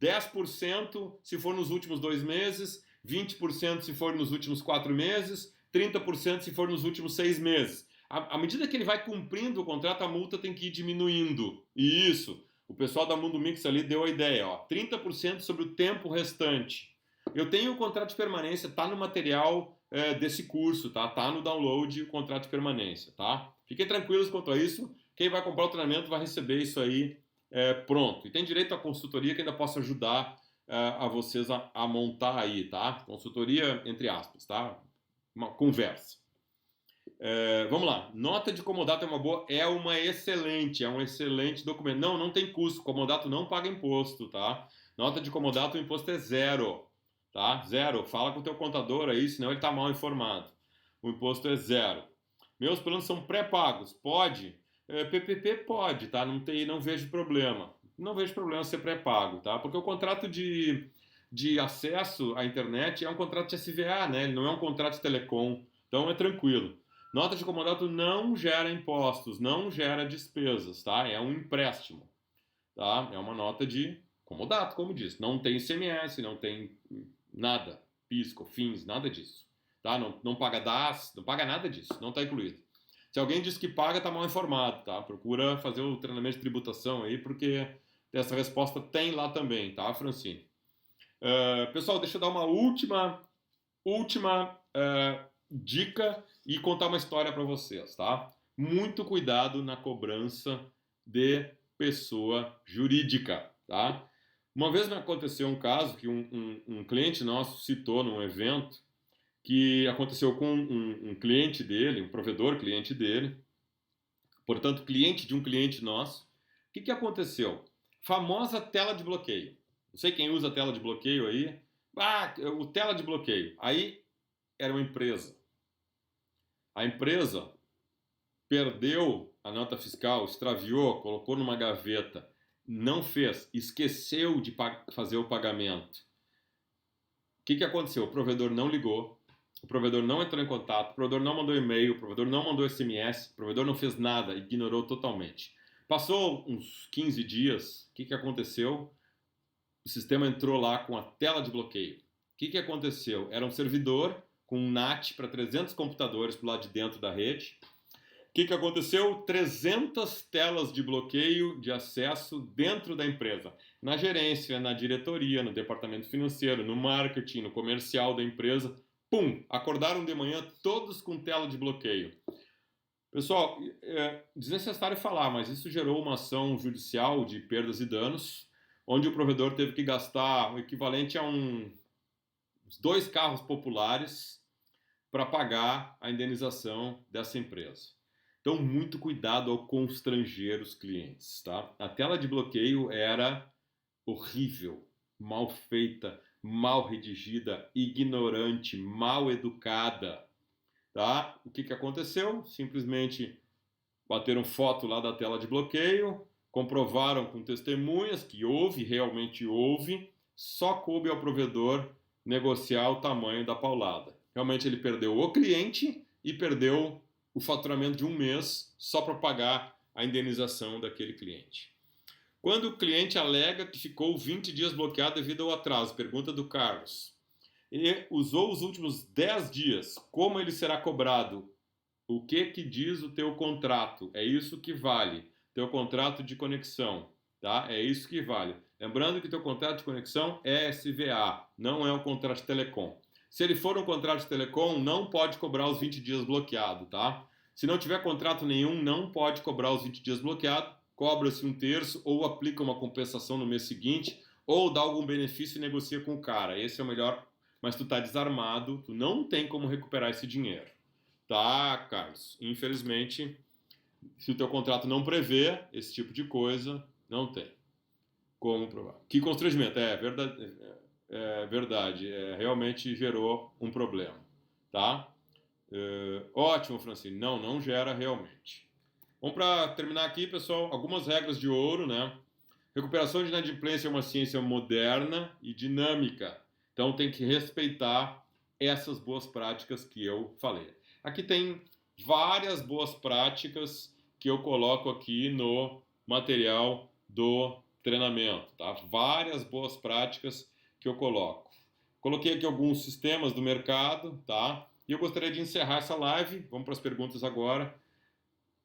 10% se for nos últimos 2 meses, 20% se for nos últimos 4 meses, 30% se for nos últimos 6 meses. À medida que ele vai cumprindo o contrato, a multa tem que ir diminuindo. E isso, o pessoal da Mundo Mix ali deu a ideia, ó, 30% sobre o tempo restante. Eu tenho o contrato de permanência, tá no material desse curso, tá? Tá no download o contrato de permanência, tá? Fiquem tranquilos quanto a isso. Quem vai comprar o treinamento vai receber isso aí pronto. E tem direito à consultoria que ainda posso ajudar a vocês a montar aí, tá? Consultoria entre aspas, tá? Uma conversa. Vamos lá. Nota de comodato é um excelente documento. Não tem custo. Comodato não paga imposto, tá? Nota de comodato, o imposto é zero, tá? Zero. Fala com o teu contador aí, senão ele tá mal informado. O imposto é zero. Meus planos são pré-pagos. Pode? PPP pode, tá? Não vejo problema. Não vejo problema ser pré-pago, tá? Porque o contrato de acesso à internet é um contrato de SVA, né? Ele não é um contrato de telecom, então é tranquilo. Nota de comodato não gera impostos, não gera despesas, tá? É um empréstimo, tá? É uma nota de comodato, como diz. Não tem ICMS, não tem nada, PIS, COFINS, nada disso, tá? Não paga DAS, não paga nada disso, não está incluído. Se alguém diz que paga, tá mal informado, tá? Procura fazer o treinamento de tributação aí, porque essa resposta tem lá também, tá, Francine? Pessoal, deixa eu dar uma última dica e contar uma história para vocês, tá? Muito cuidado na cobrança de pessoa jurídica, tá? Uma vez me aconteceu um caso que um cliente nosso citou num evento que aconteceu com um cliente dele, um provedor cliente dele, portanto, cliente de um cliente nosso. O que aconteceu? Famosa tela de bloqueio. Não sei quem usa tela de bloqueio aí. O tela de bloqueio. Aí era uma empresa. A empresa perdeu a nota fiscal, extraviou, colocou numa gaveta, não fez, esqueceu de fazer o pagamento. O que aconteceu? O provedor não ligou, o provedor não entrou em contato, o provedor não mandou e-mail, o provedor não mandou SMS, o provedor não fez nada, ignorou totalmente. Passou uns 15 dias, o que aconteceu? O sistema entrou lá com a tela de bloqueio. O que aconteceu? Era um servidor com um NAT para 300 computadores para o lado de dentro da rede. O que aconteceu? 300 telas de bloqueio de acesso dentro da empresa. Na gerência, na diretoria, no departamento financeiro, no marketing, no comercial da empresa. Pum! Acordaram de manhã todos com tela de bloqueio. Pessoal, é desnecessário falar, mas isso gerou uma ação judicial de perdas e danos, onde o provedor teve que gastar o equivalente a uns 2 carros populares para pagar a indenização dessa empresa. Então, muito cuidado ao constranger os clientes, tá? A tela de bloqueio era horrível, mal feita, mal redigida, ignorante, mal educada, tá? O que aconteceu? Simplesmente bateram foto lá da tela de bloqueio, comprovaram com testemunhas que realmente houve, só coube ao provedor negociar o tamanho da paulada. Realmente ele perdeu o cliente e perdeu o faturamento de um mês só para pagar a indenização daquele cliente. Quando o cliente alega que ficou 20 dias bloqueado devido ao atraso, pergunta do Carlos, e usou os últimos 10 dias, como ele será cobrado? O que diz o teu contrato? É isso que vale. Teu contrato de conexão, tá? É isso que vale. Lembrando que teu contrato de conexão é SVA, não é um contrato de telecom. Se ele for um contrato de telecom, não pode cobrar os 20 dias bloqueado, tá? Se não tiver contrato nenhum, não pode cobrar os 20 dias bloqueado, cobra-se 1/3 ou aplica uma compensação no mês seguinte ou dá algum benefício e negocia com o cara. Esse é o melhor, mas tu tá desarmado, tu não tem como recuperar esse dinheiro. Tá, Carlos. Infelizmente, se o teu contrato não prevê esse tipo de coisa, não tem como provar. Que constrangimento, verdade, realmente gerou um problema, tá? Ótimo, Francine. Não gera realmente. Vamos para terminar aqui, pessoal, algumas regras de ouro, né? Recuperação de inadimplência é uma ciência moderna e dinâmica, então tem que respeitar essas boas práticas que eu falei. Aqui tem várias boas práticas que eu coloco aqui no material do treinamento, tá? Várias boas práticas que eu coloco. Coloquei aqui alguns sistemas do mercado, tá? E eu gostaria de encerrar essa live, vamos para as perguntas agora,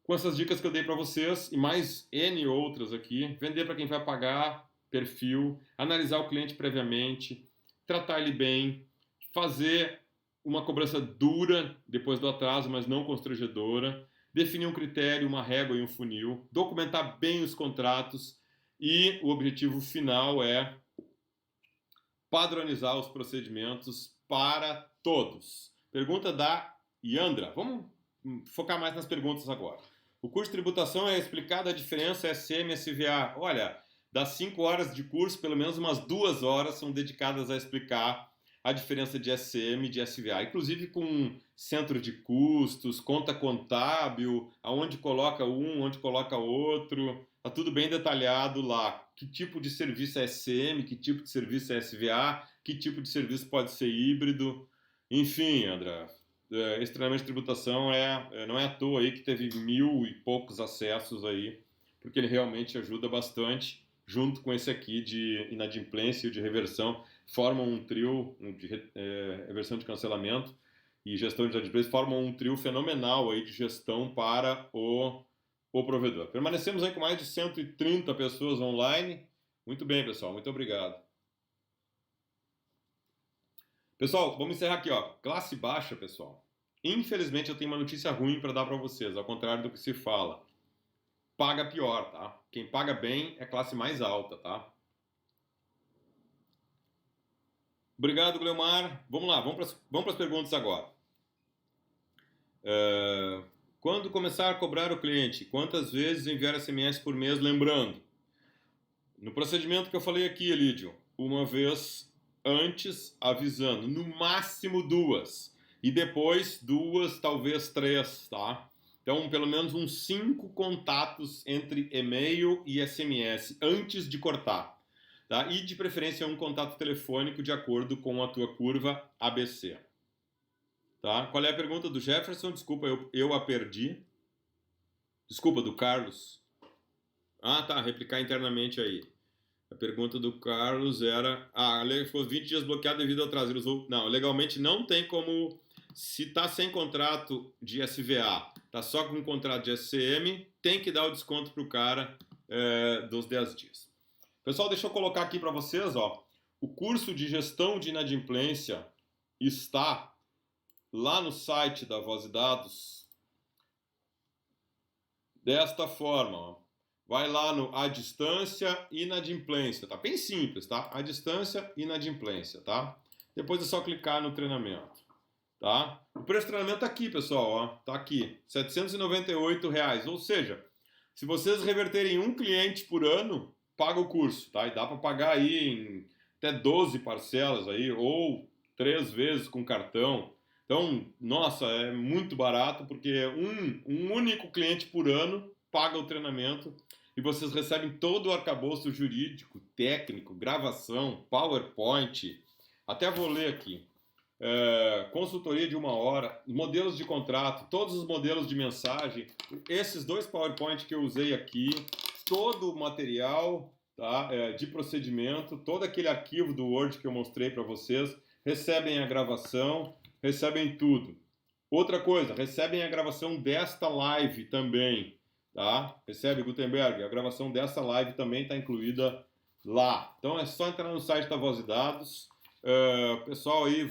com essas dicas que eu dei para vocês e mais N outras aqui. Vender para quem vai pagar, perfil, analisar o cliente previamente, tratar ele bem, fazer uma cobrança dura depois do atraso, mas não constrangedora, definir um critério, uma régua e um funil, documentar bem os contratos e o objetivo final é padronizar os procedimentos para todos. Pergunta da Yandra. Vamos focar mais nas perguntas agora. O curso de tributação é explicada a diferença SM e SVA. Olha, das 5 horas de curso, pelo menos umas 2 horas são dedicadas a explicar a diferença de SCM e de SVA, inclusive com centro de custos, conta contábil, aonde coloca um, onde coloca outro, tá tudo bem detalhado lá. Que tipo de serviço é SCM, que tipo de serviço é SVA, que tipo de serviço pode ser híbrido, enfim, André. Esse treinamento de tributação não é à toa aí que teve 1000 e poucos acessos aí, porque ele realmente ajuda bastante, junto com esse aqui de inadimplência e de reversão, formam um trio de reversão de cancelamento e gestão de inadimplência, formam um trio fenomenal aí de gestão para o provedor. Permanecemos aí com mais de 130 pessoas online. Muito bem, pessoal. Muito obrigado. Pessoal, vamos encerrar aqui, ó. Classe baixa, pessoal. Infelizmente eu tenho uma notícia ruim para dar para vocês, ao contrário do que se fala. Paga pior, tá? Quem paga bem é classe mais alta, tá? Obrigado, Gleomar. Vamos lá, vamos para as perguntas agora. Quando começar a cobrar o cliente, quantas vezes enviar SMS por mês? Lembrando, no procedimento que eu falei aqui, Elídio, uma vez antes avisando, no máximo 2, e depois 2, talvez 3, tá? Então, pelo menos uns 5 contatos entre e-mail e SMS antes de cortar, tá? E de preferência um contato telefônico de acordo com a tua curva ABC. Tá? Qual é a pergunta do Jefferson? Desculpa, eu a perdi. Desculpa, do Carlos. Ah, tá, replicar internamente aí. A pergunta do Carlos era... ficou 20 dias bloqueado devido ao atraso. Não, legalmente não tem como... Se tá sem contrato de SVA, tá só com um contrato de SCM, tem que dar o desconto pro cara dos 10 dias. Pessoal, deixa eu colocar aqui para vocês, ó. O curso de gestão de inadimplência está lá no site da Voz e Dados, desta forma, ó. Vai lá no adistância, inadimplência, tá? Bem simples, tá? Adistância, inadimplência, tá? Depois é só clicar no treinamento, tá? O preço do treinamento tá aqui, pessoal, ó. Tá aqui, R$ 798, ou seja, se vocês reverterem um cliente por ano, paga o curso, tá? E dá para pagar aí em até 12 parcelas aí, ou 3 vezes com cartão. Então, nossa, é muito barato, porque um único cliente por ano paga o treinamento e vocês recebem todo o arcabouço jurídico, técnico, gravação, PowerPoint. Até vou ler aqui. Consultoria de 1 hora, modelos de contrato, todos os modelos de mensagem, esses 2 PowerPoint que eu usei aqui, todo o material, tá, de procedimento, todo aquele arquivo do Word que eu mostrei para vocês, recebem a gravação, recebem tudo. Outra coisa, recebem a gravação desta live também, tá? Recebe, Gutenberg, a gravação dessa live também está incluída lá. Então é só entrar no site da Voz e Dados. Pessoal aí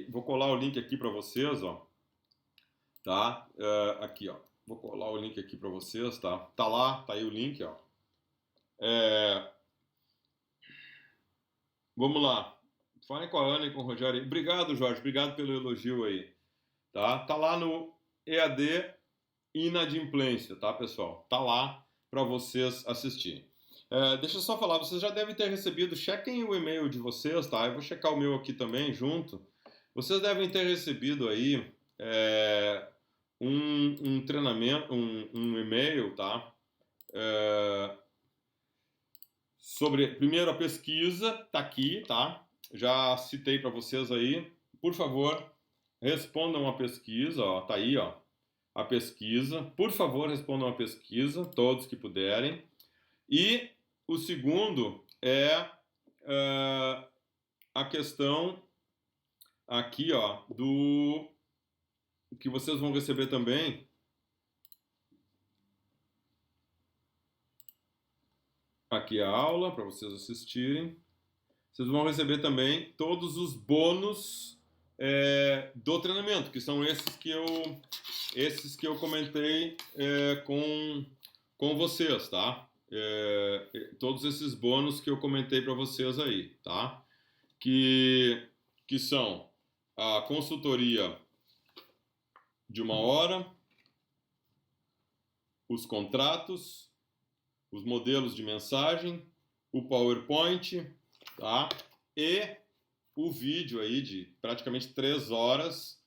vou colar o link aqui para vocês, ó, tá? Aqui, ó, vou colar o link aqui para vocês, tá? Tá lá, tá aí o link, ó. Vamos lá. Fale com a Ana e com o Rogério. Obrigado, Jorge, obrigado pelo elogio aí, tá? Tá lá no EAD Inadimplência, tá, pessoal? Tá lá para vocês assistirem. Deixa eu só falar, vocês já devem ter recebido, chequem o e-mail de vocês, tá? Eu vou checar o meu aqui também, junto. Vocês devem ter recebido aí um treinamento, um e-mail, tá? Sobre, primeiro, a pesquisa, tá aqui, tá? Já citei para vocês aí. Por favor, respondam a pesquisa, ó, tá aí, ó. A pesquisa. Por favor, respondam a pesquisa, todos que puderem. E o segundo é a questão aqui, ó, do que vocês vão receber também. Aqui a aula para vocês assistirem. Vocês vão receber também todos os bônus do treinamento, que são esses que eu comentei com vocês, tá? Todos esses bônus que eu comentei para vocês aí, tá? Que são a consultoria de 1 hora, os contratos, os modelos de mensagem, o PowerPoint, tá? E o vídeo aí de praticamente 3 horas,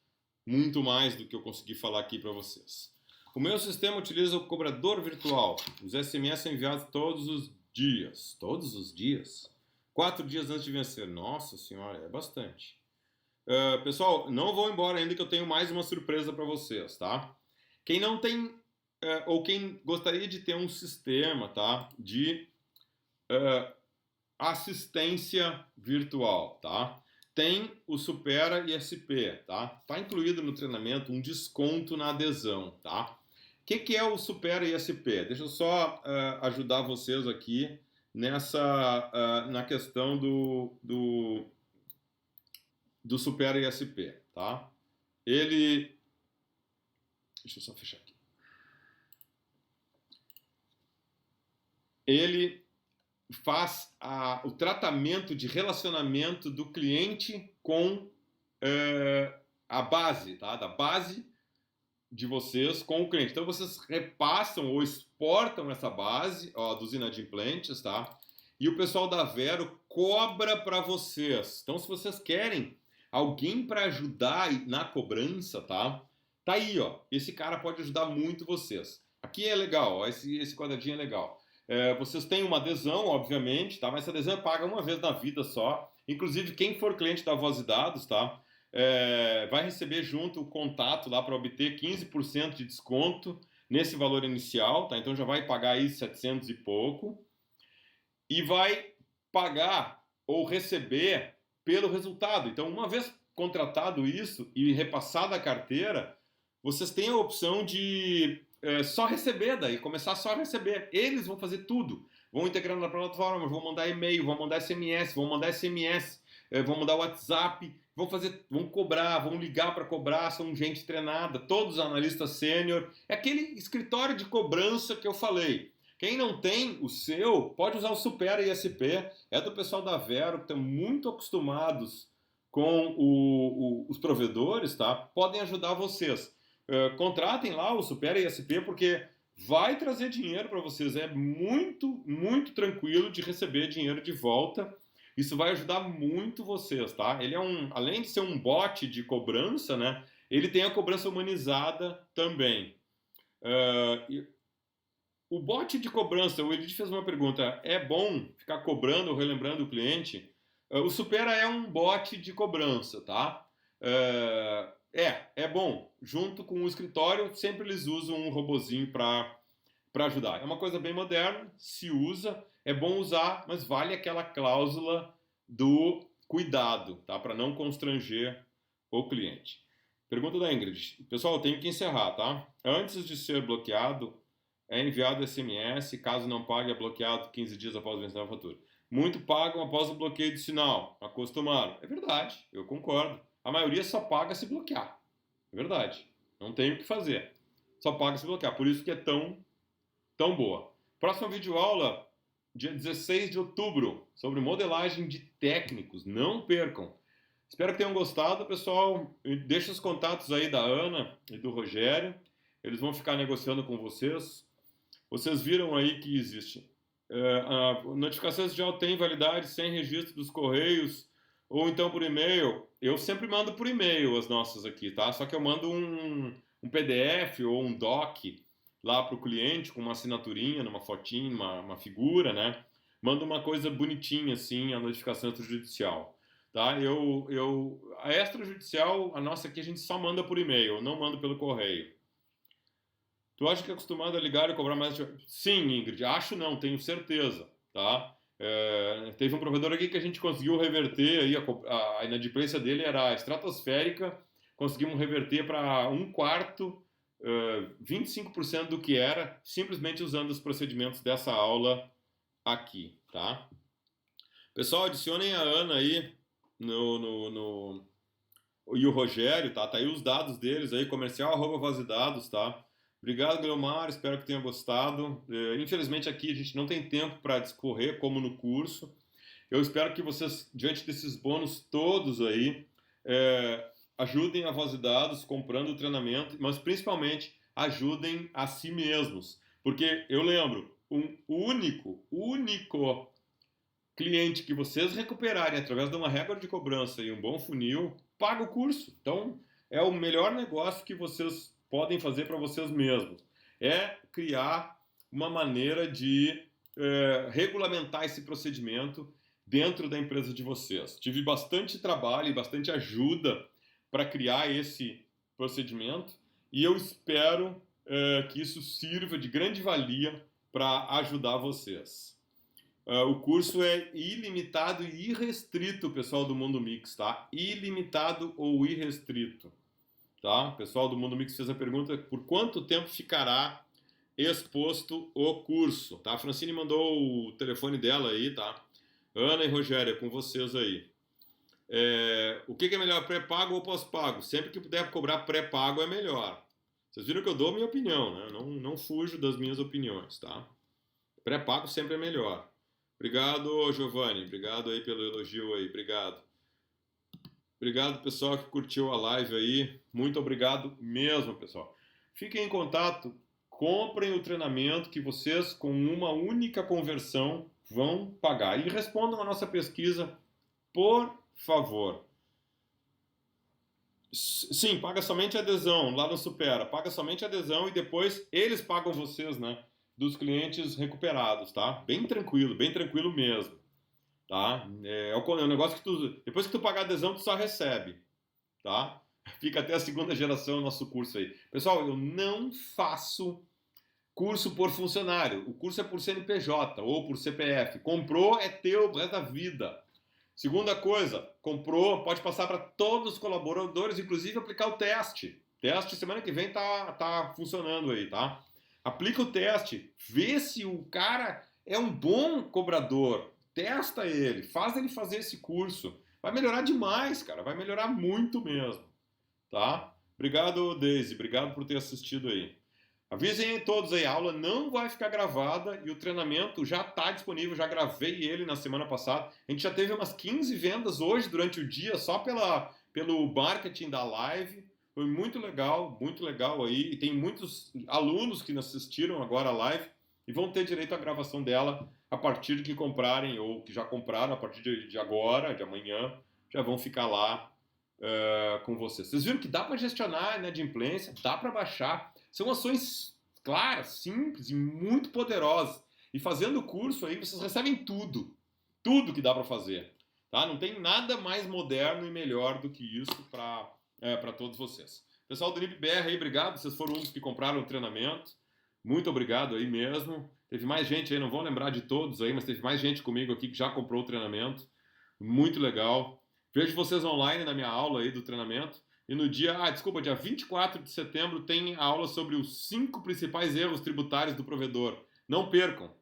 muito mais do que eu consegui falar aqui para vocês. O meu sistema utiliza o cobrador virtual. Os SMS são enviados todos os dias. Todos os dias? 4 dias antes de vencer. Nossa senhora, é bastante. Pessoal, não vou embora ainda que eu tenho mais uma surpresa para vocês, tá? Quem não tem, ou quem gostaria de ter um sistema, tá? De assistência virtual, tá? Tem o Supera ISP, tá? Tá incluído no treinamento um desconto na adesão, tá? O que é o Supera ISP? Deixa eu só ajudar vocês aqui na questão do Supera ISP, tá? Deixa eu só fechar aqui. Ele faz o tratamento de relacionamento do cliente com a base, tá? Da base de vocês com o cliente. Então vocês repassam ou exportam essa base, ó, dos inadimplentes, tá? E o pessoal da Vero cobra para vocês. Então se vocês querem alguém para ajudar na cobrança, tá? Tá aí, ó. Esse cara pode ajudar muito vocês. Aqui é legal, ó, esse quadradinho é legal. Vocês têm uma adesão, obviamente, tá? Mas essa adesão é paga uma vez na vida só. Inclusive, quem for cliente da Voz e Dados, tá? Vai receber junto o contato lá para obter 15% de desconto nesse valor inicial, tá? Então já vai pagar aí 700 e pouco. E vai pagar ou receber pelo resultado. Então, uma vez contratado isso e repassada a carteira, vocês têm a opção de só receber daí, começar só a receber. Eles vão fazer tudo. Vão integrar na plataforma, vão mandar e-mail, vão mandar SMS, vão mandar SMS, vão mandar WhatsApp. vão cobrar, vão ligar para cobrar, são gente treinada, todos analistas sênior. É aquele escritório de cobrança que eu falei. Quem não tem o seu, pode usar o Supera ISP, é do pessoal da Vero, que estão muito acostumados com os provedores, tá? Podem ajudar vocês. Contratem lá o Supera ISP, porque vai trazer dinheiro para vocês. É muito, muito tranquilo de receber dinheiro de volta. Isso vai ajudar muito vocês, tá? Ele é além de ser um bot de cobrança, né? Ele tem a cobrança humanizada também. O bot de cobrança, o Edith fez uma pergunta: é bom ficar cobrando ou relembrando o cliente? O Supera é um bot de cobrança, tá? É bom. Junto com o escritório, sempre eles usam um robozinho para ajudar. É uma coisa bem moderna, se usa, é bom usar, mas vale aquela cláusula do cuidado, tá? Para não constranger o cliente. Pergunta da Ingrid. Pessoal, eu tenho que encerrar, tá? Antes de ser bloqueado, é enviado SMS, caso não pague, é bloqueado 15 dias após vencer a fatura. Muito pagam após o bloqueio de sinal. Acostumaram. É verdade, eu concordo. A maioria só paga se bloquear. É verdade. Não tem o que fazer. Só paga se bloquear. Por isso que é tão boa. Próxima videoaula, dia 16 de outubro, sobre modelagem de técnicos. Não percam. Espero que tenham gostado, pessoal. Deixa os contatos aí da Ana e do Rogério. Eles vão ficar negociando com vocês. Vocês viram aí que existe. A notificação já tem validade sem registro dos correios ou então por e-mail. Eu sempre mando por e-mail as nossas aqui, tá? Só que eu mando um PDF ou um doc lá para o cliente com uma assinaturinha, numa fotinha, uma figura, né? Mando uma coisa bonitinha assim, a notificação extrajudicial, tá? A extrajudicial, a nossa aqui a gente só manda por e-mail, eu não mando pelo correio. Tu acha que é acostumado a ligar e cobrar mais? Sim, Ingrid, acho não, tenho certeza, tá? Teve um provedor aqui que a gente conseguiu reverter, aí a inadimplência dele era estratosférica, conseguimos reverter para um quarto, 25% do que era, simplesmente usando os procedimentos dessa aula aqui, tá? Pessoal, adicionem a Ana aí e o Rogério, tá? Tá aí os dados deles aí, comercial@vazedados, tá? Obrigado, Gleomar, espero que tenha gostado. Infelizmente aqui a gente não tem tempo para discorrer como no curso. Eu espero que vocês, diante desses bônus todos aí, ajudem a Voz de Dados comprando o treinamento, mas principalmente ajudem a si mesmos. Porque eu lembro, o único cliente que vocês recuperarem através de uma regra de cobrança e um bom funil, paga o curso. Então, é o melhor negócio que vocês podem fazer para vocês mesmos. É criar uma maneira de regulamentar esse procedimento dentro da empresa de vocês. Tive bastante trabalho e bastante ajuda para criar esse procedimento e eu espero que isso sirva de grande valia para ajudar vocês. O curso é ilimitado e irrestrito, pessoal do Mundo Mix, tá? Ilimitado ou irrestrito, tá? O pessoal do Mundo Mix fez a pergunta: por quanto tempo ficará exposto o curso, tá? A Francine mandou o telefone dela aí, tá? Ana e Rogério, é com vocês aí. O que é melhor, pré-pago ou pós-pago? Sempre que puder cobrar pré-pago é melhor. Vocês viram que eu dou a minha opinião, né? Não fujo das minhas opiniões, tá? Pré-pago sempre é melhor. Obrigado, Giovanni. Obrigado aí pelo elogio aí. Obrigado. Obrigado, pessoal, que curtiu a live aí. Muito obrigado mesmo, pessoal. Fiquem em contato. Comprem o treinamento que vocês, com uma única conversão, vão pagar. E respondam a nossa pesquisa, por favor. Sim, paga somente a adesão lá no Supera. Paga somente a adesão e depois eles pagam vocês, né? Dos clientes recuperados, tá? Bem tranquilo mesmo, tá? É um negócio que depois que tu pagar a adesão, tu só recebe, tá? Fica até a segunda geração o nosso curso aí. Pessoal, eu não faço curso por funcionário. O curso é por CNPJ ou por CPF. Comprou, é teu o resto da vida. Segunda coisa, comprou, pode passar para todos os colaboradores, inclusive aplicar o teste. Teste semana que vem tá funcionando aí, tá? Aplica o teste, vê se o cara é um bom cobrador, testa ele, faz ele fazer esse curso. Vai melhorar demais, cara. Vai melhorar muito mesmo, tá? Obrigado, Daisy. Obrigado por ter assistido aí. Avisem todos aí, a aula não vai ficar gravada e o treinamento já está disponível, já gravei ele na semana passada. A gente já teve umas 15 vendas hoje durante o dia, só pelo marketing da live. Foi muito legal aí. E tem muitos alunos que assistiram agora a live e vão ter direito à gravação dela a partir de que comprarem ou que já compraram a partir de agora, de amanhã, já vão ficar lá com vocês. Vocês viram que dá para gestionar a inadimplência, dá para baixar. São ações claras, simples e muito poderosas. E fazendo o curso aí, vocês recebem tudo. Tudo que dá para fazer. Tá? Não tem nada mais moderno e melhor do que isso para todos vocês. Pessoal do NIPBR aí, obrigado. Vocês foram um dos que compraram o treinamento. Muito obrigado aí mesmo. Teve mais gente aí, não vou lembrar de todos aí, mas teve mais gente comigo aqui que já comprou o treinamento. Muito legal. Vejo vocês online na minha aula aí do treinamento. E no dia 24 de setembro tem a aula sobre os 5 principais erros tributários do provedor. Não percam,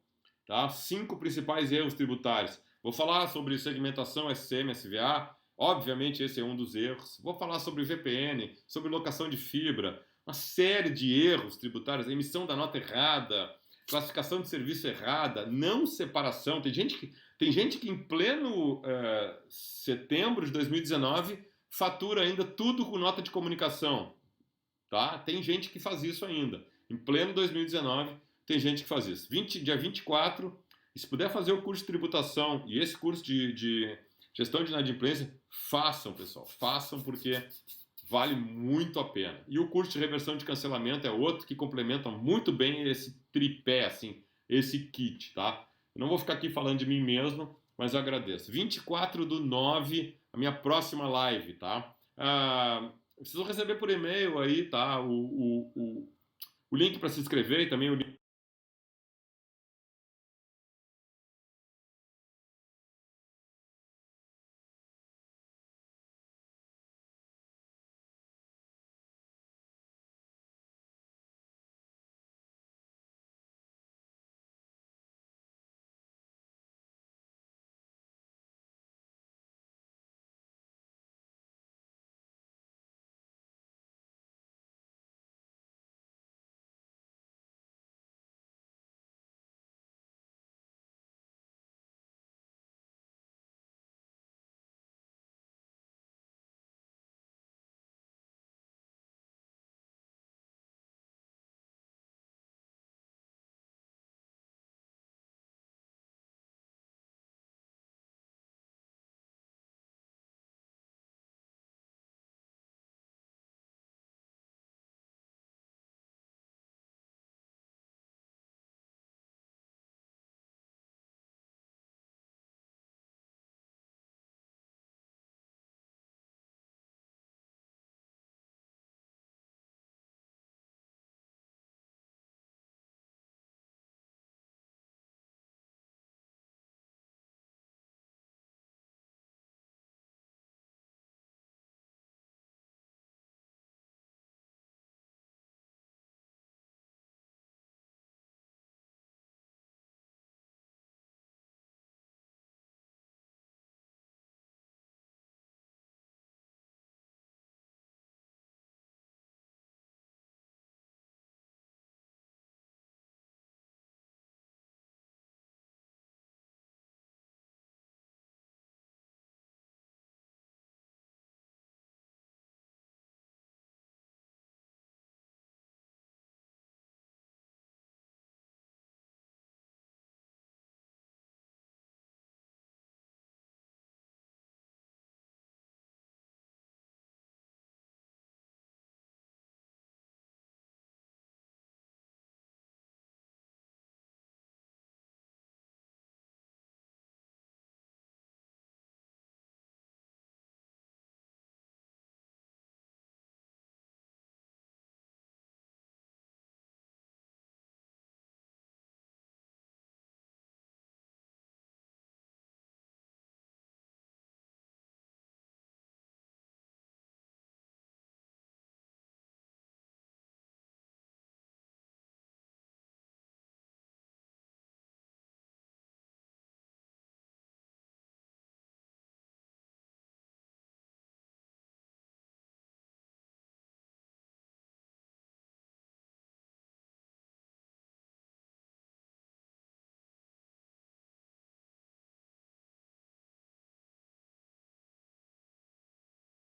tá? 5 principais erros tributários. Vou falar sobre segmentação SCM, SVA. Obviamente esse é um dos erros. Vou falar sobre VPN, sobre locação de fibra, uma série de erros tributários, emissão da nota errada, classificação de serviço errada, não separação. Tem gente que em pleno setembro de 2019 fatura ainda tudo com nota de comunicação, tá? Tem gente que faz isso ainda. Em pleno 2019, tem gente que faz isso. Dia 24, se puder fazer o curso de tributação e esse curso de gestão de inadimplência, façam, pessoal. Façam porque vale muito a pena. E o curso de reversão de cancelamento é outro que complementa muito bem esse tripé, assim, esse kit, tá? Eu não vou ficar aqui falando de mim mesmo, mas eu agradeço. 24/9, a minha próxima live, tá? Vocês vão receber por e-mail aí, tá? O link para se inscrever e também o link